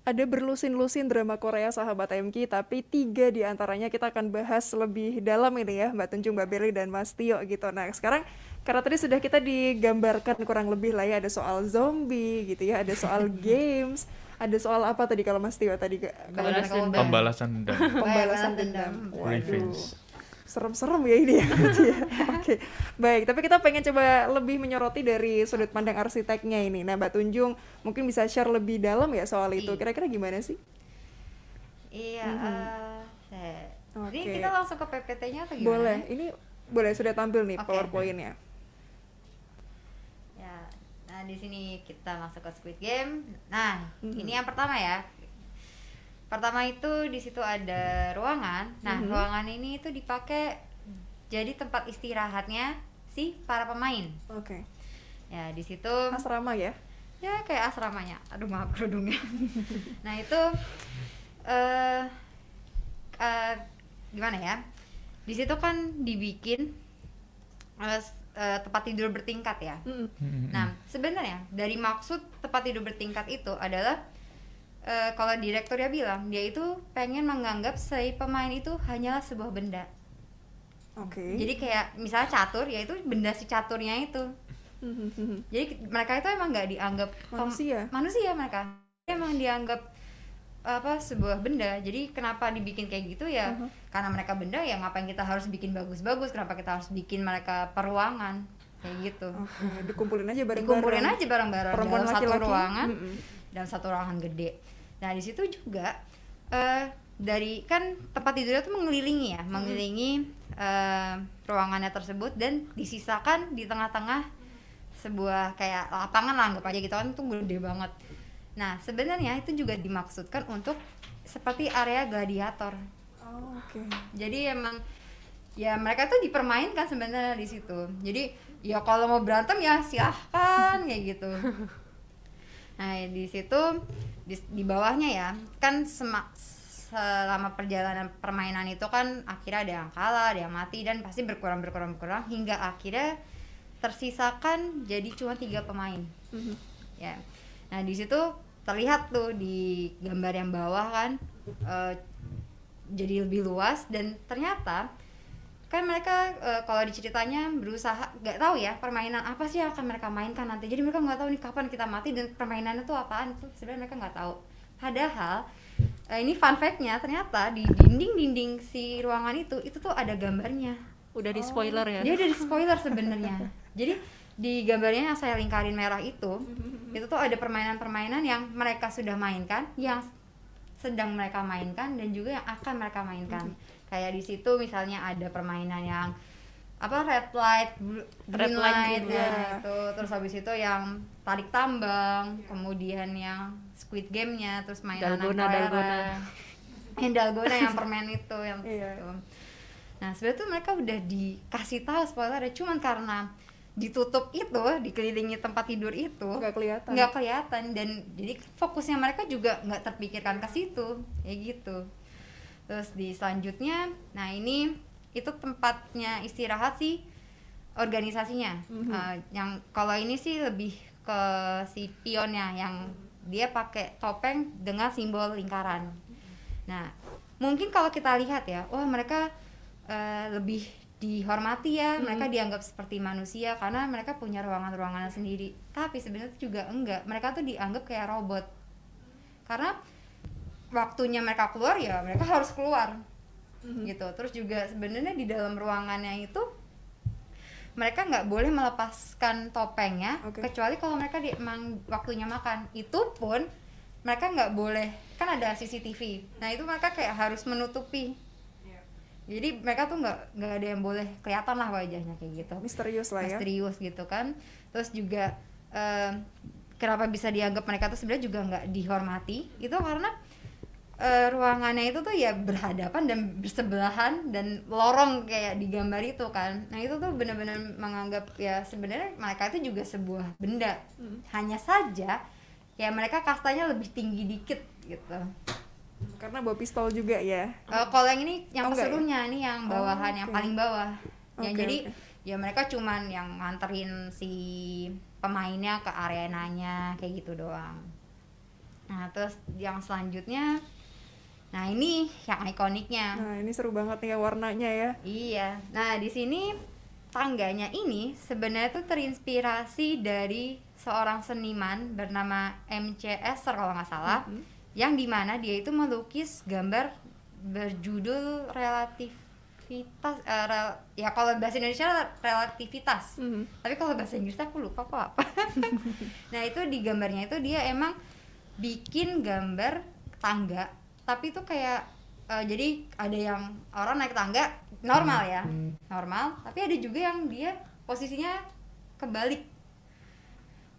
Ada berlusin-lusin drama Korea sahabat MK, tapi 3 diantaranya kita akan bahas lebih dalam ini ya, Mbak Tunjung, Mbak Berli, dan Mas Tio gitu. Nah sekarang karena tadi sudah kita digambarkan kurang lebih lah ya, ada soal zombie gitu ya, ada soal games, ada soal apa tadi kalau Mas Tio tadi pembalasan dendam. Pembalasan dendam. Revenge. Serem-serem ya ini ya. Oke. Baik, tapi kita pengen coba lebih menyoroti dari sudut pandang arsiteknya ini. Nah, Mbak Tunjung mungkin bisa share lebih dalam ya soal itu. Kira-kira gimana sih? Iya, Ini kita langsung ke PPT-nya atau gimana? Boleh. Ini boleh sudah tampil nih PowerPoint-nya. Ya. Nah, di sini kita masuk ke Squid Game. Nah, ini yang pertama ya. Pertama itu di situ ada ruangan. Nah, ruangan ini itu dipakai jadi tempat istirahatnya si para pemain. Oke. Ya, di situ asrama ya? Ya, kayak asramanya. Aduh, maaf kerudungnya. Nah, itu gimana ya? Di situ kan dibikin tempat tidur bertingkat ya. Nah, sebenarnya dari maksud tempat tidur bertingkat itu adalah kalau direkturnya bilang dia itu pengen menganggap si pemain itu hanyalah sebuah benda. Oke. Jadi kayak misalnya catur, ya itu benda si caturnya itu. Jadi mereka itu emang nggak dianggap manusia mereka. Emang dianggap sebuah benda. Jadi kenapa dibikin kayak gitu ya? Karena mereka benda, ya ngapain kita harus bikin bagus-bagus? Kenapa kita harus bikin mereka peruangan kayak gitu? Dikumpulin aja bareng-bareng. Dikumpulin aja bareng-bareng Perempuan dalam laki-laki. satu ruangan. Dan satu ruangan gede. Nah, di situ juga dari kan tempat tidurnya tuh mengelilingi ruangannya tersebut, dan disisakan di tengah-tengah sebuah kayak lapangan lah, anggap aja gitu kan, itu gede banget. Nah, sebenarnya itu juga dimaksudkan untuk seperti area gladiator. Oke. Jadi emang ya mereka tuh dipermainkan sebenarnya di situ. Jadi ya kalau mau berantem ya silahkan kayak gitu. Nah, di situ di bawahnya ya kan selama perjalanan permainan itu kan akhirnya ada yang kalah, ada yang mati, dan pasti berkurang hingga akhirnya tersisakan jadi cuma 3 pemain. Ya. Nah, di situ terlihat tuh di gambar yang bawah kan jadi lebih luas, dan ternyata kan mereka kalau diceritanya berusaha, nggak tahu ya permainan apa sih yang akan mereka mainkan nanti. Jadi mereka nggak tahu nih kapan kita mati dan permainannya tuh apaan, itu sebenarnya mereka nggak tahu. Padahal ini fun fact-nya, ternyata di dinding si ruangan itu tuh ada gambarnya. Udah di spoiler ya? Dia udah di spoiler sebenarnya. Jadi di gambarnya yang saya lingkarin merah itu tuh ada permainan-permainan yang mereka sudah mainkan, yang sedang mereka mainkan, dan juga yang akan mereka mainkan. Kayak di situ misalnya ada permainan yang red light, green light ya, itu. Terus habis itu yang tarik tambang, kemudian yang Squid Game-nya, terus mainan Dalgona. Yang Dalgona yang permen itu yang gitu. Nah, sebenarnya tuh mereka udah dikasih tahu spoilernya, cuman karena ditutup itu, dikelilingi tempat tidur itu nggak kelihatan, dan jadi fokusnya mereka juga nggak terpikirkan ke situ kayak gitu. Terus di selanjutnya, nah ini itu tempatnya istirahat sih organisasinya. Yang kalau ini sih lebih ke si pionnya yang dia pakai topeng dengan simbol lingkaran. Nah, mungkin kalau kita lihat ya, wah mereka lebih dihormati ya, mereka dianggap seperti manusia karena mereka punya ruangan-ruangan sendiri. Tapi sebenarnya juga enggak, mereka tuh dianggap kayak robot. Karena waktunya mereka keluar ya mereka harus keluar gitu. Terus juga sebenarnya di dalam ruangannya itu mereka nggak boleh melepaskan topengnya, kecuali kalau mereka emang waktunya makan. Itu pun mereka nggak boleh, kan ada CCTV, nah itu mereka kayak harus menutupi. Jadi mereka tuh nggak ada yang boleh kelihatan lah wajahnya kayak gitu, misterius lah ya, misterius gitu kan. Terus juga kenapa bisa dianggap mereka tuh sebenarnya juga nggak dihormati, itu karena ruangannya itu tuh ya berhadapan dan bersebelahan dan lorong kayak di gambar itu kan. Nah itu tuh benar-benar menganggap ya sebenarnya mereka itu juga sebuah benda, hanya saja ya mereka kastanya lebih tinggi dikit gitu. Karena bawa pistol juga ya. Kalau yang ini yang pesuruhnya ya? Ini yang bawahan, yang paling bawah. Ya jadi ya mereka cuman yang nganterin si pemainnya ke arenanya kayak gitu doang. Nah terus yang selanjutnya, nah ini yang ikoniknya. Nah ini seru banget nih ya warnanya ya. Iya. Nah di sini tangganya ini sebenarnya tuh terinspirasi dari seorang seniman bernama M.C. Escher kalau nggak salah, yang dimana dia itu melukis gambar berjudul relativitas, ya kalau bahasa Indonesia relativitas, tapi kalau bahasa Inggrisnya aku lupa kok apa. Nah itu di gambarnya itu dia emang bikin gambar tangga, tapi itu kayak jadi ada yang orang naik tangga normal ya, normal, tapi ada juga yang dia posisinya kebalik.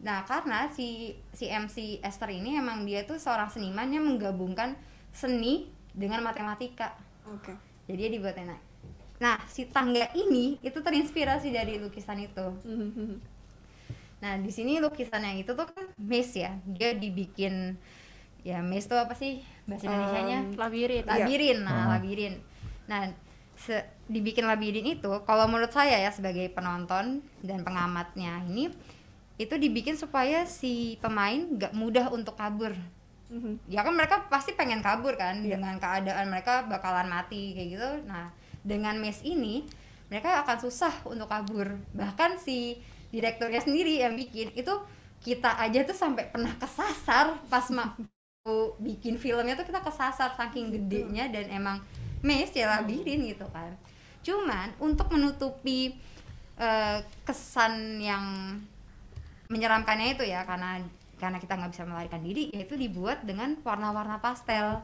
Nah karena si MC Escher ini emang dia tuh seorang seniman yang menggabungkan seni dengan matematika. Jadi dia dibuatnya. Nah si tangga ini itu terinspirasi dari lukisan itu. Nah di sini lukisannya itu tuh kan maze ya, dia dibikin ya maze tuh apa sih bahasa Indonesianya? Labirin. Nah labirin. Nah dibikin labirin itu kalau menurut saya ya sebagai penonton dan pengamatnya ini, itu dibikin supaya si pemain gak mudah untuk kabur. Ya kan mereka pasti pengen kabur kan, dengan keadaan mereka bakalan mati kayak gitu. Nah dengan maze ini mereka akan susah untuk kabur. Bahkan si direkturnya sendiri yang bikin itu, kita aja tuh sampai pernah kesasar pas bikin filmnya tuh, kita kesasar saking gedenya, dan emang maze ya labirin gitu kan. Cuman untuk menutupi kesan yang menyeramkannya itu ya, karena kita nggak bisa melarikan diri, yaitu dibuat dengan warna-warna pastel.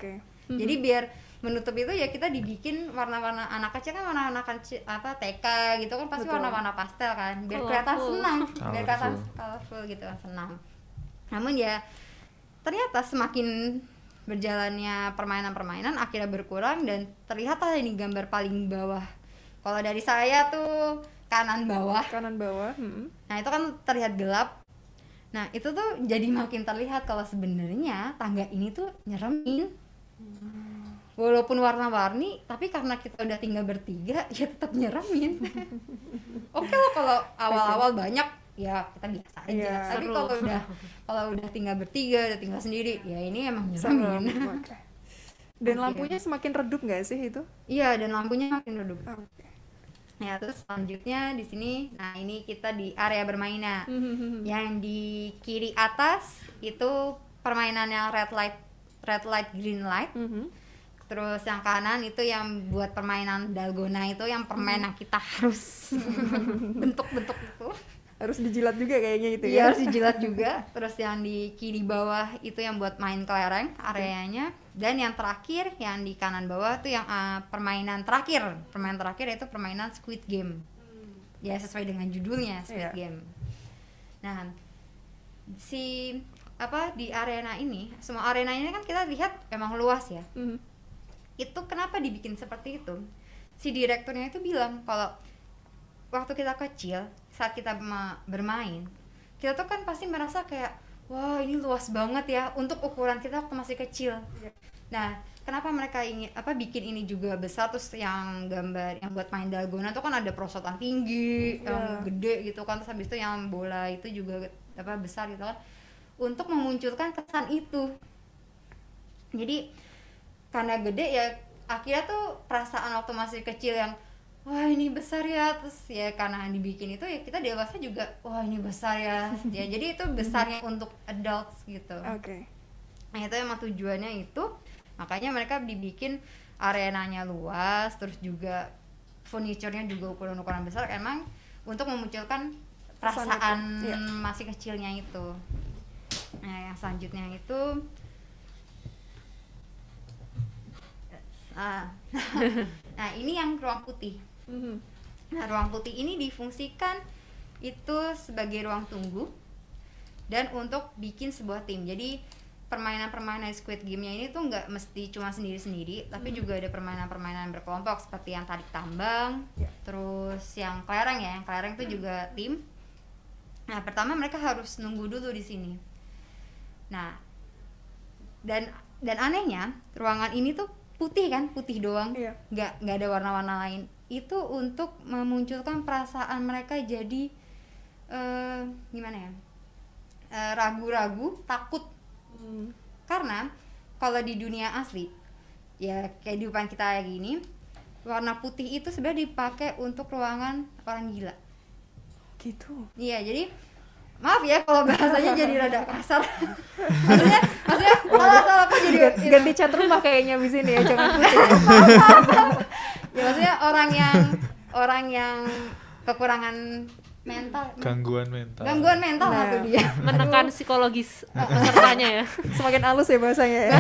Jadi biar menutup itu ya kita dibikin warna-warna, anak kecil kan warna-warna apa TK gitu kan pasti warna-warna pastel kan, biar kelihatan senang, biar kelihatan colorful gitu kan, senang. Namun ya ternyata semakin berjalannya permainan-permainan akhirnya berkurang, dan terlihat lah ini gambar paling bawah. Kalau dari saya tuh kanan bawah. Nah itu kan terlihat gelap. Nah itu tuh jadi makin terlihat kalau sebenarnya tangga ini tuh nyeremin. Walaupun warna-warni, tapi karena kita udah tinggal bertiga ya tetap nyeremin. Oke loh kalau awal-awal banyak ya kita biasa aja. Tapi kalau udah tinggal bertiga, udah tinggal sendiri, ya ini emang nyeremin. Dan lampunya semakin redup nggak sih itu? Iya, dan lampunya makin redup. Ya terus selanjutnya di sini, nah ini kita di area bermainnya. Yang di kiri atas itu permainannya red light, green light. Terus yang kanan itu yang buat permainan dalgona, itu yang permainan kita harus bentuk-bentuk itu. Harus dijilat juga kayaknya itu ya? Iya harus dijilat juga. Terus yang di kiri bawah itu yang buat main kelereng areanya. Dan yang terakhir yang di kanan bawah itu yang permainan terakhir yaitu permainan Squid Game. Ya sesuai dengan judulnya, Squid Game. Nah di arena ini, semua arena ini kan kita lihat emang luas ya. Itu kenapa dibikin seperti itu? Si direkturnya itu bilang kalau waktu kita kecil, saat kita bermain, kita tuh kan pasti merasa kayak, wah ini luas banget ya untuk ukuran kita waktu masih kecil. Nah kenapa mereka ingin bikin ini juga besar, terus yang gambar yang buat main dalgona tuh kan ada perosotan tinggi, yang gede gitu kan, terus habis itu yang bola itu juga besar gitu kan, untuk memunculkan kesan itu. Jadi karena gede ya akhirnya tuh perasaan waktu masih kecil yang wah ini besar ya, terus ya karena dibikin itu ya kita dewasa juga wah ini besar ya. Ya jadi itu besarnya untuk adults gitu. Nah itu emang tujuannya itu, makanya mereka dibikin arenanya luas, terus juga furniture-nya juga ukuran-ukuran besar, emang untuk memunculkan perasaan masih kecilnya itu. Nah yang selanjutnya itu nah ini yang ruang putih. Nah ruang putih ini difungsikan itu sebagai ruang tunggu dan untuk bikin sebuah tim. Jadi permainan-permainan Squid Game-nya ini tuh nggak mesti cuma sendiri-sendiri, tapi juga ada permainan-permainan berkelompok seperti yang tarik tambang, terus yang kelereng ya, yang kelereng itu juga tim. Nah pertama mereka harus nunggu dulu di sini. Nah dan anehnya ruangan ini tuh putih kan, putih doang, nggak ada warna-warna lain. Itu untuk memunculkan perasaan mereka jadi gimana ya, ragu-ragu, takut. Karena kalau di dunia asli ya kehidupan kita kayak gini, warna putih itu sebenarnya dipakai untuk ruangan orang gila. Gitu. Iya, jadi maaf ya kalau bahasanya jadi rada kasar. maksudnya salah aku jadi ganti cat rumah kayaknya di sini ya, jangan putih. Ya maksudnya orang yang kekurangan mental, gangguan mental nah, itu dia menekan psikologis pesertanya ya. Semakin halus ya bahasanya ya.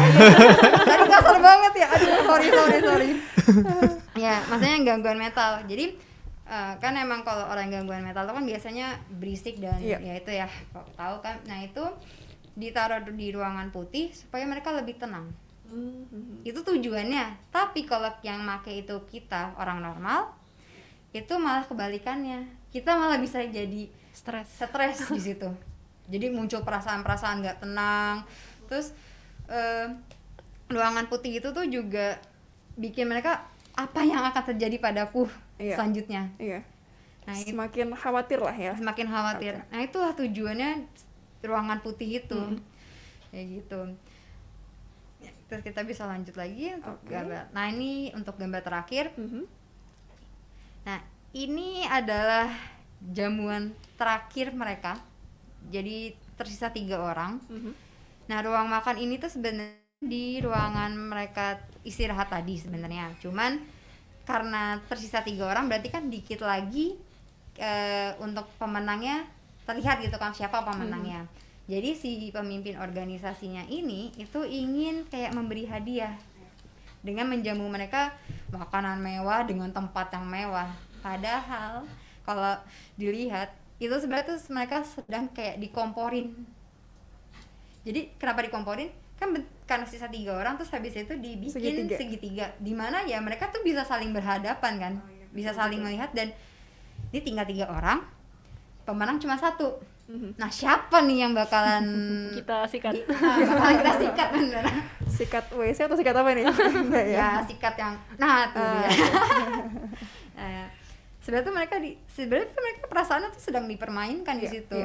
Tadi kasar banget ya, aduh sorry. Ya maksudnya gangguan mental. Jadi kan emang kalau orang gangguan mental itu kan biasanya berisik dan ya itu ya tahu kan. Nah itu ditaruh di ruangan putih supaya mereka lebih tenang. Itu tujuannya. Tapi kalau yang make itu kita orang normal, itu malah kebalikannya. Kita malah bisa jadi stres di situ. Jadi muncul perasaan-perasaan nggak tenang. Terus ruangan putih itu tuh juga bikin mereka apa yang akan terjadi padaku selanjutnya. Iya. Nah, semakin khawatir lah ya. Semakin khawatir. Okay. Nah, itulah tujuannya ruangan putih itu. Kayak gitu. Terus kita bisa lanjut lagi untuk gambar. Nah, ini untuk gambar terakhir. Nah, ini adalah jamuan terakhir mereka. Jadi tersisa 3 orang. Nah, ruang makan ini tuh sebenarnya di ruangan mereka istirahat tadi sebenarnya. Cuman karena tersisa 3 orang berarti kan dikit lagi untuk pemenangnya terlihat gitu kan siapa pemenangnya. Jadi si pemimpin organisasinya ini itu ingin kayak memberi hadiah dengan menjamu mereka makanan mewah dengan tempat yang mewah. Padahal kalau dilihat itu sebenarnya tuh mereka sedang kayak dikomporin. Jadi kenapa dikomporin? Kan karena sisa 3 orang terus habis itu dibikin segitiga. Di mana ya mereka tuh bisa saling berhadapan kan, bisa saling melihat dan ini tinggal 3 orang, pemenang cuma 1. Nah siapa nih yang bakalan kita sikat? Bakalan kita sikat bener. Sikat WC atau sikat apa nih? Ya sikat yang, nah tuh dia. Sebenarnya mereka perasaannya tuh sedang dipermainkan di situ.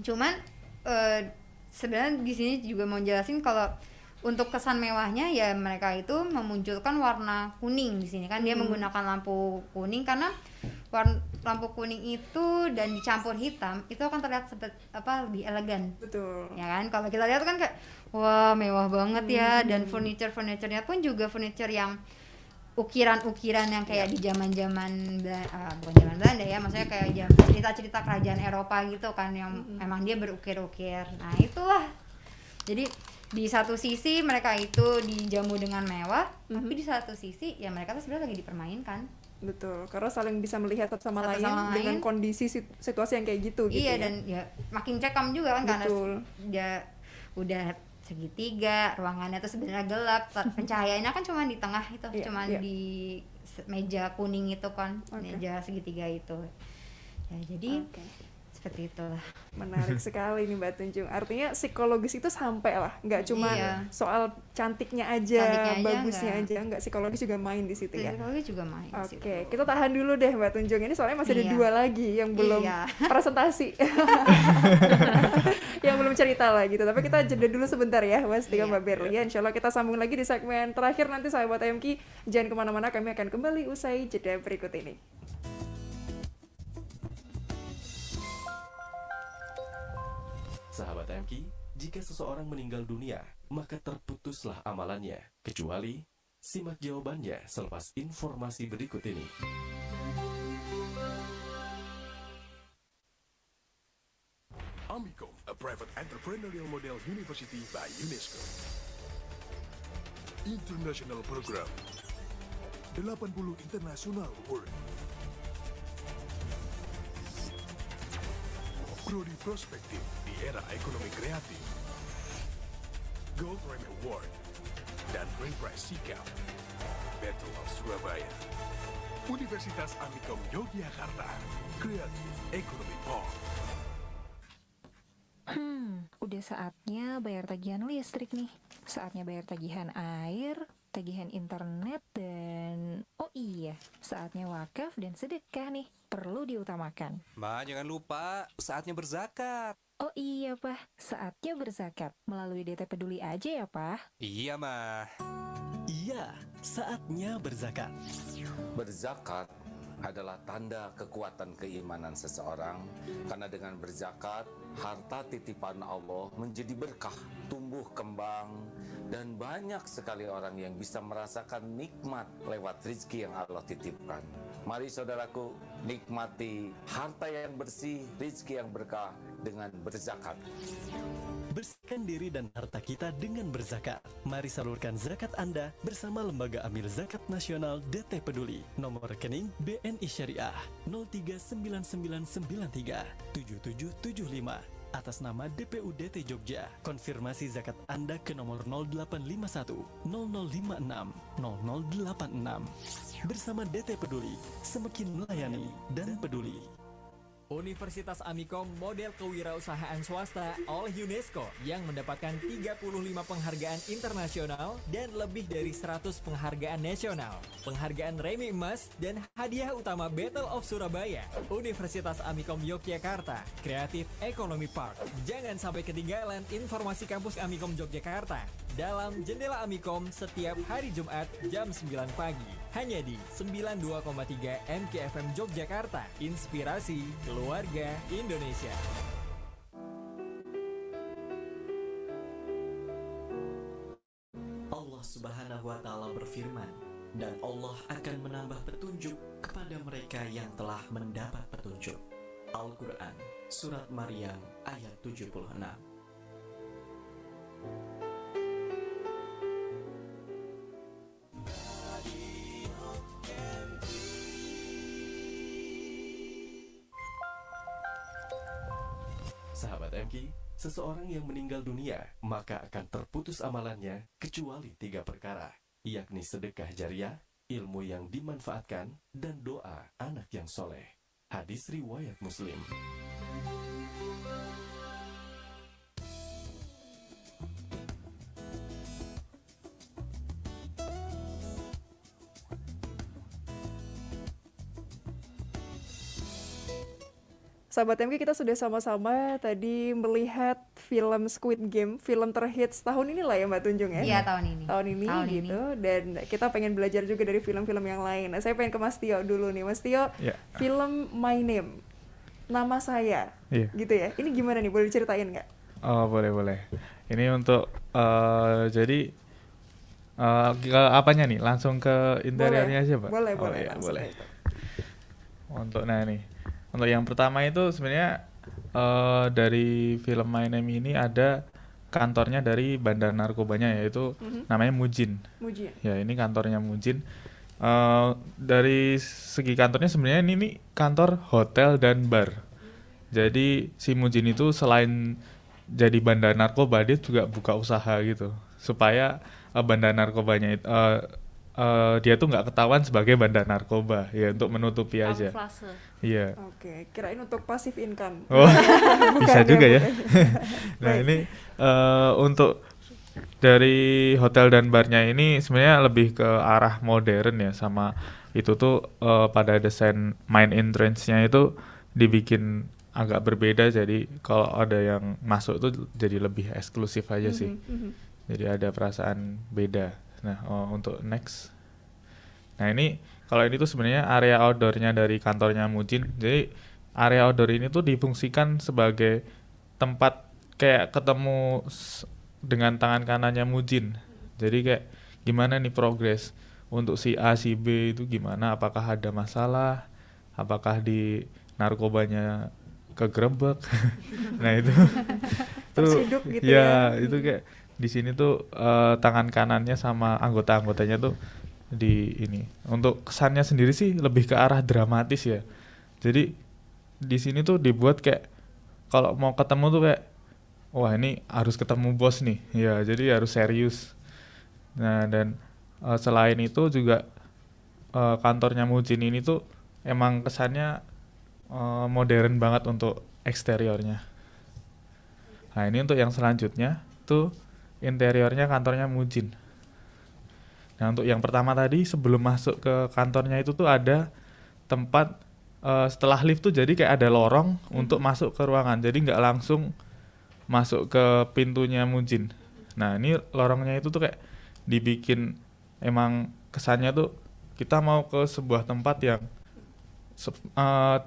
Cuman sebenarnya di sini juga mau jelasin kalau untuk kesan mewahnya ya mereka itu memunculkan warna kuning di sini kan. Dia menggunakan lampu kuning karena lampu kuning itu dan dicampur hitam itu akan terlihat seperti lebih elegan. Betul. Ya kan kalau kita lihat kan kayak wah mewah banget ya, dan furniture-nya pun juga furniture yang ukiran-ukiran yang kayak di zaman-zaman bukan zaman Belanda ya, maksudnya kayak cerita-cerita kerajaan Eropa gitu kan yang emang dia berukir-ukir. Nah itulah, jadi di satu sisi mereka itu dijamu dengan mewah, tapi di satu sisi ya mereka tuh sebenarnya lagi dipermainkan. Betul, karena saling bisa melihat satu sama lain dengan kondisi situasi yang kayak gitu. Iya gitu, dan ya makin cekam juga kan. Betul. Karena dia udah segitiga, ruangannya tuh sebenarnya gelap, pencahayaannya kan cuma di tengah itu, cuma di meja kuning itu kan, meja segitiga itu. Ya jadi seperti itulah. Menarik sekali nih Mbak Tunjung. Artinya psikologis itu sampai lah, nggak cuma soal cantiknya aja, bagusnya aja, nggak, psikologis juga main di situ ya. Psikologis juga main. Oke, kita tahan dulu deh Mbak Tunjung. Ini soalnya masih ada 2 lagi yang belum presentasi, yang belum cerita lah gitu. Tapi kita jeda dulu sebentar ya, Mas Tika, Mbak Berlia. Insya Allah kita sambung lagi di segmen terakhir nanti sahabat MK. Jangan kemana-mana, kami akan kembali usai jeda berikut ini. Sahabat MK, jika seseorang meninggal dunia, maka terputuslah amalannya, kecuali simak jawabannya selepas informasi berikut ini. Amicom, a private entrepreneurial model university by UNESCO. International Program 80 International Award. Prodi Prospektif di era ekonomi kreatif. Gold Rem Award dan Grand Prize Sikap. Battle of Surabaya. Universitas Amicom Yogyakarta. Creative Economy Park. Udah saatnya bayar tagihan listrik nih. Saatnya bayar tagihan air, tagihan internet, dan oh iya, saatnya wakaf dan sedekah nih. Perlu diutamakan. Ma, jangan lupa saatnya berzakat. Oh iya, Pak. Saatnya berzakat. Melalui DT Peduli aja ya, Pak. Iya, Ma. Iya, saatnya berzakat. Berzakat adalah tanda kekuatan keimanan seseorang, karena dengan berzakat, harta titipan Allah menjadi berkah, tumbuh kembang, dan banyak sekali orang yang bisa merasakan nikmat lewat rezeki yang Allah titipkan. Mari saudaraku, nikmati harta yang bersih, rezeki yang berkah dengan berzakat. Bersihkan diri dan harta kita dengan berzakat. Mari salurkan zakat Anda bersama Lembaga Amil Zakat Nasional DT Peduli. Nomor rekening BNI Syariah 0399937775 atas nama DPU DT Jogja. Konfirmasi zakat Anda ke nomor 0851 0056 0086. Bersama DT Peduli, semakin melayani dan peduli. Universitas Amikom model kewirausahaan swasta oleh UNESCO yang mendapatkan 35 penghargaan internasional dan lebih dari 100 penghargaan nasional. Penghargaan Remi Emas dan hadiah utama Battle of Surabaya. Universitas Amikom Yogyakarta, Creative Economy Park. Jangan sampai ketinggalan informasi kampus Amikom Yogyakarta dalam Jendela Amikom setiap hari Jumat jam 9 pagi. Hanya di 92,3 MKFM Yogyakarta. Inspirasi keluarga Indonesia. Allah Subhanahu wa Ta'ala berfirman, dan Allah akan menambah petunjuk kepada mereka yang telah mendapat petunjuk. Al-Quran, Surat Maryam ayat 76. Sahabat MK, seseorang yang meninggal dunia maka akan terputus amalannya kecuali 3 perkara, yakni sedekah jariah, ilmu yang dimanfaatkan, dan doa anak yang soleh. Hadis riwayat Muslim. Sahabat MK, kita sudah sama-sama tadi melihat film Squid Game, film terhits tahun ini lah ya Mbak Tunjung ya? Iya, tahun ini. Tahun ini gitu, dan kita pengen belajar juga dari film-film yang lain. Nah, saya pengen ke Mas Tio dulu nih. Mas Tio, film My Name, nama saya, gitu ya. Ini gimana nih, boleh diceritain nggak? Oh, boleh. Ini untuk, jadi, ke apanya nih? Langsung ke interiornya aja, Pak? Boleh, boleh. Untuk, nah nih. Untuk yang pertama itu sebenarnya dari film My Name ini ada kantornya dari bandar narkobanya, yaitu namanya Mujin. Ya, ini kantornya Mujin. Dari segi kantornya sebenarnya ini kantor hotel dan bar. Jadi si Mujin itu selain jadi bandar narkoba, dia juga buka usaha gitu supaya bandar narkobanya itu dia tuh nggak ketahuan sebagai bandar narkoba, ya, untuk menutupi aja. Iya. Oke, kirain untuk passive income. Oh, bisa juga ya. Nah, ini untuk dari hotel dan barnya ini sebenarnya lebih ke arah modern ya, sama itu tuh pada desain main entrance-nya itu dibikin agak berbeda, jadi kalau ada yang masuk tuh jadi lebih eksklusif aja sih. Jadi ada perasaan beda. Nah, untuk next. Nah, ini kalau ini tuh sebenarnya area outdoor-nya dari kantornya Mujin. Jadi area outdoor ini tuh difungsikan sebagai tempat kayak ketemu dengan tangan kanannya Mujin. Jadi kayak gimana nih progres untuk si A, si B itu gimana, apakah ada masalah, apakah di narkobanya kegerebek. Nah, itu tersiduk gitu ya. Itu kayak di sini tuh tangan kanannya sama anggota-anggotanya tuh di ini. Untuk kesannya sendiri sih lebih ke arah dramatis ya. Jadi di sini tuh dibuat kayak kalau mau ketemu tuh kayak wah, ini harus ketemu bos nih. Ya, jadi harus serius. Nah, dan selain itu juga kantornya Mujin ini tuh emang kesannya modern banget untuk eksteriornya. Nah, ini untuk yang selanjutnya tuh interiornya kantornya Mujin. Nah, untuk yang pertama tadi sebelum masuk ke kantornya itu tuh ada tempat setelah lift tuh jadi kayak ada lorong untuk masuk ke ruangan. Jadi nggak langsung masuk ke pintunya Mujin. Nah, ini lorongnya itu tuh kayak dibikin emang kesannya tuh kita mau ke sebuah tempat yang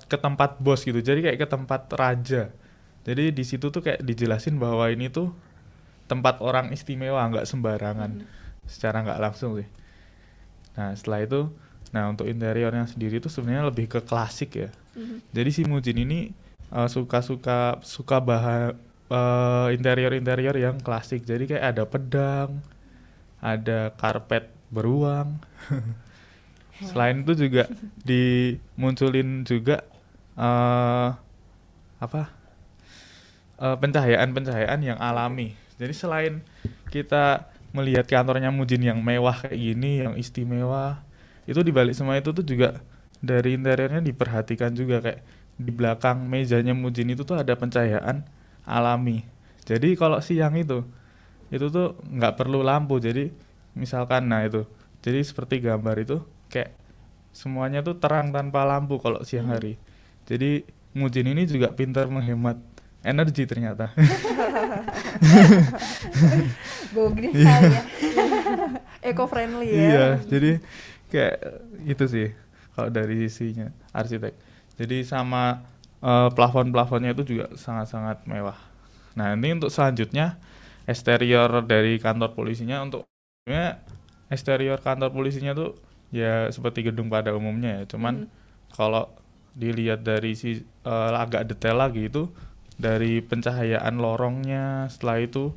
ke tempat bos gitu. Jadi kayak ke tempat raja. Jadi di situ tuh kayak dijelasin bahwa ini tuh tempat orang istimewa, nggak sembarangan. Secara nggak langsung sih. Nah setelah itu, untuk interiornya sendiri tuh sebenarnya lebih ke klasik ya. Jadi si Mujin ini suka bahan interior yang klasik. Jadi kayak ada pedang, ada karpet beruang. Selain itu juga dimunculin juga pencahayaan yang alami. Jadi selain kita melihat kantornya Mujin yang mewah kayak gini, yang istimewa, itu dibalik semua itu tuh juga dari interiornya diperhatikan juga, kayak di belakang mejanya Mujin itu tuh ada pencahayaan alami. Jadi kalau siang itu tuh nggak perlu lampu. Jadi misalkan jadi seperti gambar itu kayak semuanya tuh terang tanpa lampu kalau siang hari. Jadi Mujin ini juga pintar menghemat energi ternyata. Gogris sekali ya. Eco friendly ya. Iya, jadi kayak itu sih kalau dari sisinya arsitek. Jadi sama plafon-plafonnya itu juga sangat-sangat mewah. Nah, ini untuk selanjutnya eksterior dari kantor polisinya. Untuk eksterior kantor polisinya tuh ya seperti gedung pada umumnya ya. Cuman kalau dilihat dari agak detail lagi itu dari pencahayaan lorongnya, setelah itu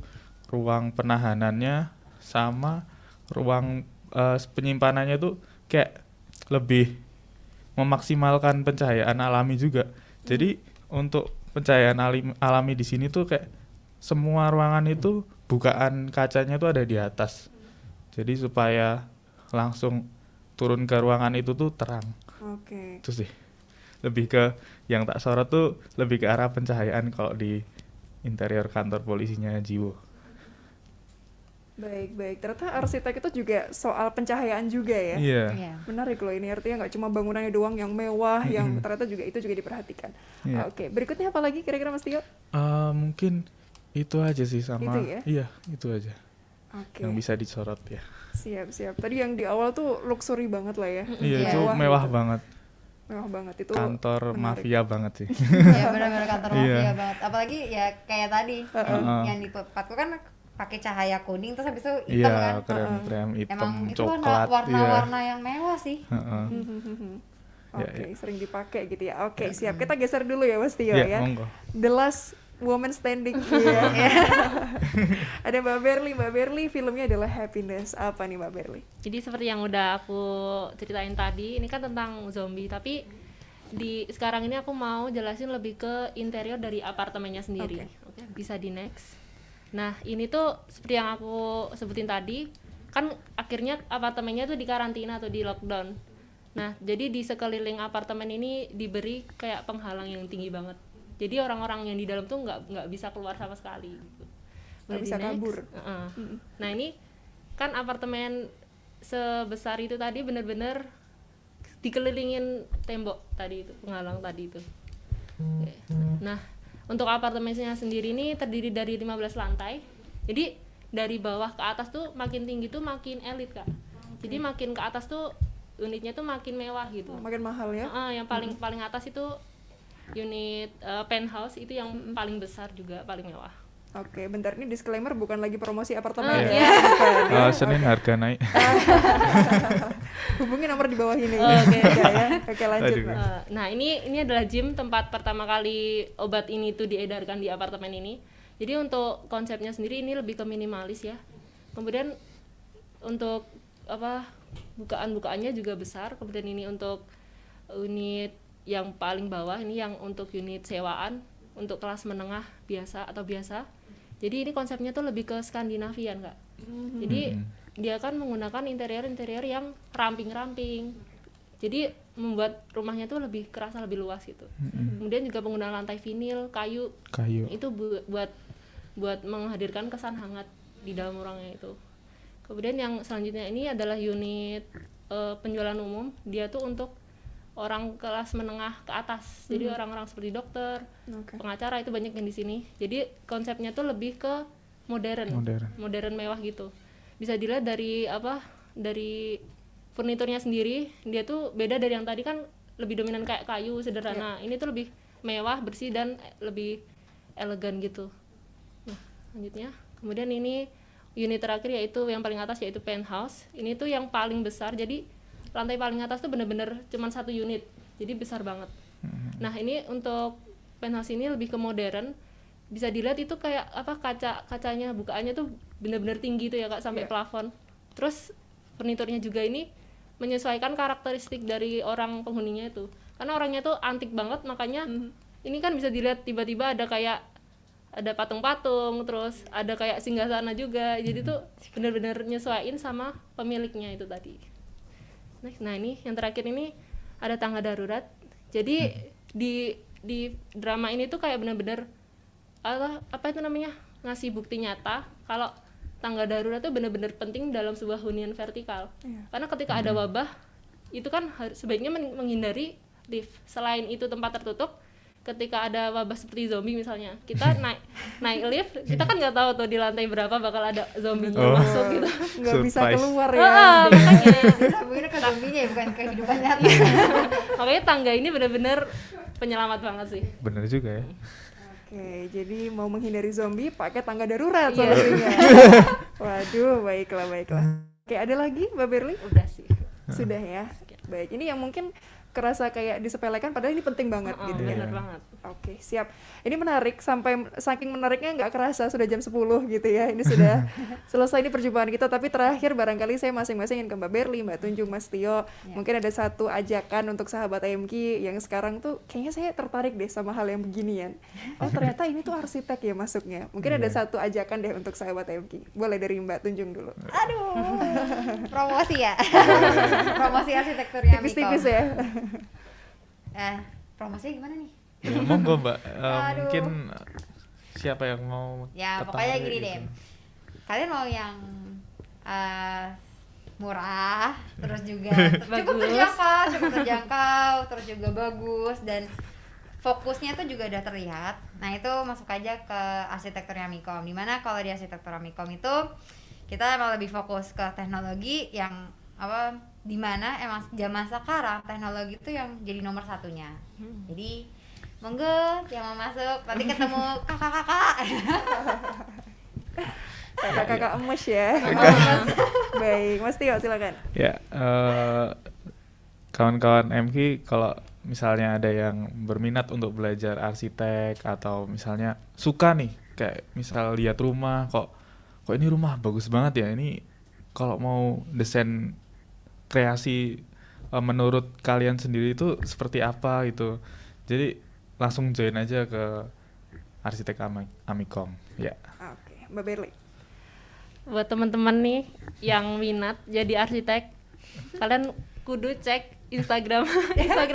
ruang penahanannya sama ruang penyimpanannya tuh kayak lebih memaksimalkan pencahayaan alami juga. Jadi untuk pencahayaan alami di sini tuh kayak semua ruangan itu bukaan kacanya tuh ada di atas. Jadi supaya langsung turun ke ruangan itu tuh terang. Oke. Itu sih. Lebih ke yang tak sorot tuh lebih ke arah pencahayaan kalau di interior kantor polisinya Jiwo. Baik. Ternyata arsitek itu juga soal pencahayaan juga ya. Iya. Menarik loh ini, artinya nggak cuma bangunannya doang yang mewah, yang ternyata juga itu juga diperhatikan. Oke, berikutnya apa lagi kira-kira Mas Tio? Mungkin itu aja sih sama. Itu ya? Iya, itu aja. Oke. Yang bisa disorot ya. Siap. Tadi yang di awal tuh luxury banget lah ya. Iya, itu mewah banget. Mewah banget itu. Kantor mafia banget sih. Iya, benar-benar kantor mafia banget. Apalagi ya kayak tadi yang di tempatku kan pakai cahaya kuning terus habis itu hitam kan. Iya, krem hitam, emang coklat. Itu warna-warna yang mewah sih. Oke, sering dipakai gitu ya. Oke, siap. Kita geser dulu ya Mas Tio ya. Monggo. The Last Woman Standing. Ada Mbak Berli, filmnya adalah Happiness. Apa nih Mbak Berli? Jadi seperti yang udah aku ceritain tadi, ini kan tentang zombie, tapi sekarang ini aku mau jelasin lebih ke interior dari apartemennya sendiri. Oke, bisa di next. Nah, ini tuh seperti yang aku sebutin tadi, kan akhirnya apartemennya tuh dikarantina atau di lockdown. Nah, jadi di sekeliling apartemen ini diberi kayak penghalang yang tinggi banget. Jadi orang-orang yang di dalam tuh nggak bisa keluar sama sekali. Gitu. Nggak bisa kabur. Nah, ini kan apartemen sebesar itu tadi bener-bener dikelilingin tembok tadi itu, penghalang tadi itu. Nah, untuk apartemennya sendiri ini terdiri dari 15 lantai. Jadi dari bawah ke atas tuh makin tinggi tuh makin elit, Kak. Jadi makin ke atas tuh unitnya tuh makin mewah gitu. Makin mahal ya. Yang paling atas itu unit penthouse itu yang paling besar juga, paling mewah. Oke, bentar, ini disclaimer bukan lagi promosi apartemen ya. Senin harga naik. Hubungi nomor di bawah ini. Oke, lanjut. Nah, ini adalah gym tempat pertama kali obat ini tuh diedarkan di apartemen ini. Jadi untuk konsepnya sendiri ini lebih ke minimalis ya. Kemudian untuk bukaan-bukaannya juga besar. Kemudian ini untuk unit yang paling bawah, ini yang untuk unit sewaan untuk kelas menengah biasa. Jadi ini konsepnya tuh lebih ke Skandinavian, Kak. Jadi dia kan menggunakan interior yang ramping-ramping. Jadi membuat rumahnya tuh lebih kerasa lebih luas gitu. Kemudian juga penggunaan lantai vinil, kayu. Itu buat menghadirkan kesan hangat di dalam ruangnya itu. Kemudian yang selanjutnya ini adalah unit penjualan umum. Dia tuh untuk orang kelas menengah ke atas. Jadi orang-orang seperti dokter, pengacara itu banyak yang di sini. Jadi konsepnya tuh lebih ke modern mewah gitu. Bisa dilihat dari dari furniturnya sendiri, dia tuh beda dari yang tadi kan lebih dominan kayak kayu sederhana. Ini tuh lebih mewah, bersih dan lebih elegan gitu. Nah, lanjutnya. Kemudian ini unit terakhir yaitu yang paling atas yaitu penthouse. Ini tuh yang paling besar. Jadi lantai paling atas tuh bener-bener cuma 1 unit. Jadi besar banget. Nah, ini untuk penthouse ini lebih ke modern. Bisa dilihat itu kayak apa kacanya bukaannya tuh bener-bener tinggi tuh ya Kak sampai plafon. Terus furniturnya juga ini menyesuaikan karakteristik dari orang penghuninya itu. Karena orangnya tuh antik banget, makanya ini kan bisa dilihat tiba-tiba ada kayak ada patung-patung, terus ada kayak singgasana juga. Jadi tuh benar-benar nyesuaiin sama pemiliknya itu tadi. Nah, ini yang terakhir ini ada tangga darurat. Jadi di drama ini tuh kayak benar-benar apa itu namanya? Ngasih bukti nyata kalau tangga darurat itu benar-benar penting dalam sebuah hunian vertikal. Karena ketika ada wabah, itu kan sebaiknya menghindari lift. Selain itu tempat tertutup, ketika ada wabah seperti zombie misalnya, kita naik lift, kita kan nggak tahu tuh di lantai berapa bakal ada zombie masuk gitu. Nggak bisa keluar ya. Makanya disambungin ke zombinya ya, bukan kehidupan nyata. Makanya tangga ini benar-benar penyelamat banget sih. Bener juga ya. Oke, jadi mau menghindari zombie pakai tangga darurat solusinya. Waduh, baiklah. Oke, ada lagi Mbak Berli? Udah sih. Sudah ya. Baik, ini yang mungkin kerasa kayak disepelekan padahal ini penting banget gitu ya. Benar banget. Oke, siap. Ini menarik, sampai saking menariknya nggak kerasa sudah jam 10 gitu ya. Ini sudah selesai ini perjumpaan kita, tapi terakhir barangkali saya masing-masing ingin ke Mbak Berli, Mbak Tunjung, Mas Tio. Mungkin ada satu ajakan untuk sahabat AMQ yang sekarang tuh kayaknya saya tertarik deh sama hal yang beginian. Oh, ternyata ini tuh arsitek ya masuknya. Mungkin ada satu ajakan deh untuk sahabat AMQ. Boleh dari Mbak Tunjung dulu. Aduh. Promosi ya. Promosi arsitekturnya Amicom. Tipis-tipis ya. Promosinya gimana nih? Ya, monggo Mbak. Mungkin siapa yang mau? Ya pokoknya gini deh. Kalian mau yang murah, terus juga cukup terjangkau, terus juga bagus dan fokusnya tuh juga udah terlihat. Nah itu masuk aja ke arsitekturnya Amicom. Dimana kalau di arsitektur Amicom itu kita emang lebih fokus ke teknologi yang dimana emang zaman sekarang teknologi itu yang jadi nomor satunya. Jadi monggo yang mau masuk nanti ketemu kakak-kakak. Kakak-kakak emes ya. Baik, Mas Tio silakan. Ya, kawan-kawan MQ kalau misalnya ada yang berminat untuk belajar arsitek atau misalnya suka nih kayak misal lihat rumah kok ini rumah bagus banget ya, ini kalau mau desain kreasi menurut kalian sendiri itu seperti apa gitu. Jadi langsung join aja ke arsitek Amicom ya. Oke, Mbak Berli. Buat teman-teman nih yang minat jadi arsitek, kalian kudu cek Instagram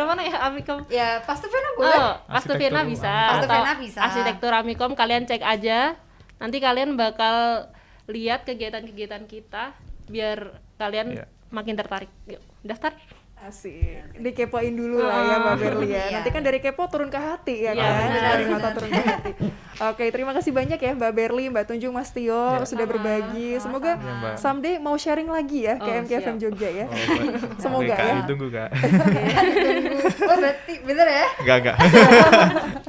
mana ya Amicom? Ya, Pastuvena boleh. Pastuvena bisa. Arsitektur Amicom kalian cek aja. Nanti kalian bakal lihat kegiatan-kegiatan kita biar kalian makin tertarik. Yuk, daftar. Asik, dikepoin dulu lah ya Mbak Berli ya. Nanti kan dari kepo turun ke hati ya kan, dari mata turun ke hati. Oke, terima kasih banyak ya Mbak Berli, Mbak Tunjung, Mas Tio sudah berbagi. Semoga someday mau sharing lagi ya ke MKFM Jogja ya. Semoga ya. Ditunggu Kak. Oh berarti bener ya? Enggak.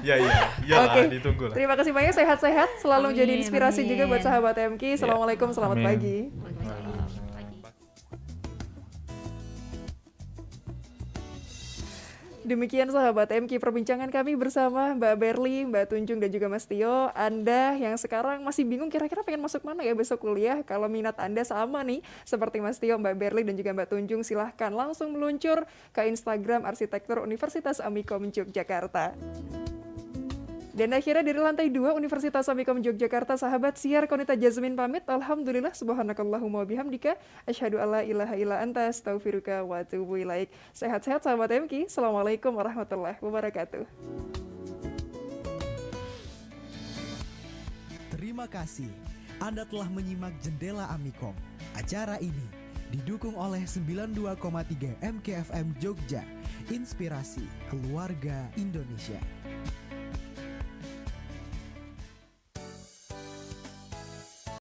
Iya Oke, ditunggu lah. Terima kasih banyak, sehat-sehat, selalu jadi inspirasi juga buat sahabat MK. Assalamualaikum, selamat pagi. Demikian sahabat MQ perbincangan kami bersama Mbak Berli, Mbak Tunjung dan juga Mas Tio. Anda yang sekarang masih bingung kira-kira pengen masuk mana ya besok kuliah, kalau minat Anda sama nih seperti Mas Tio, Mbak Berli dan juga Mbak Tunjung, silahkan langsung meluncur ke Instagram Arsitektur Universitas Amicom Yogyakarta. Dan akhirnya dari lantai 2 Universitas Amicom Yogyakarta, sahabat siar Konita Jazmin pamit. Alhamdulillah, subhanakallahumma bihamdika, asyhadu alla ilaha illa anta, astaghfiruka wa atubu ilaik. Sehat-sehat sahabat MQ. Assalamualaikum warahmatullahi wabarakatuh. Terima kasih. Anda telah menyimak Jendela Amicom. Acara ini didukung oleh 92,3 MKFM Jogja. Inspirasi keluarga Indonesia.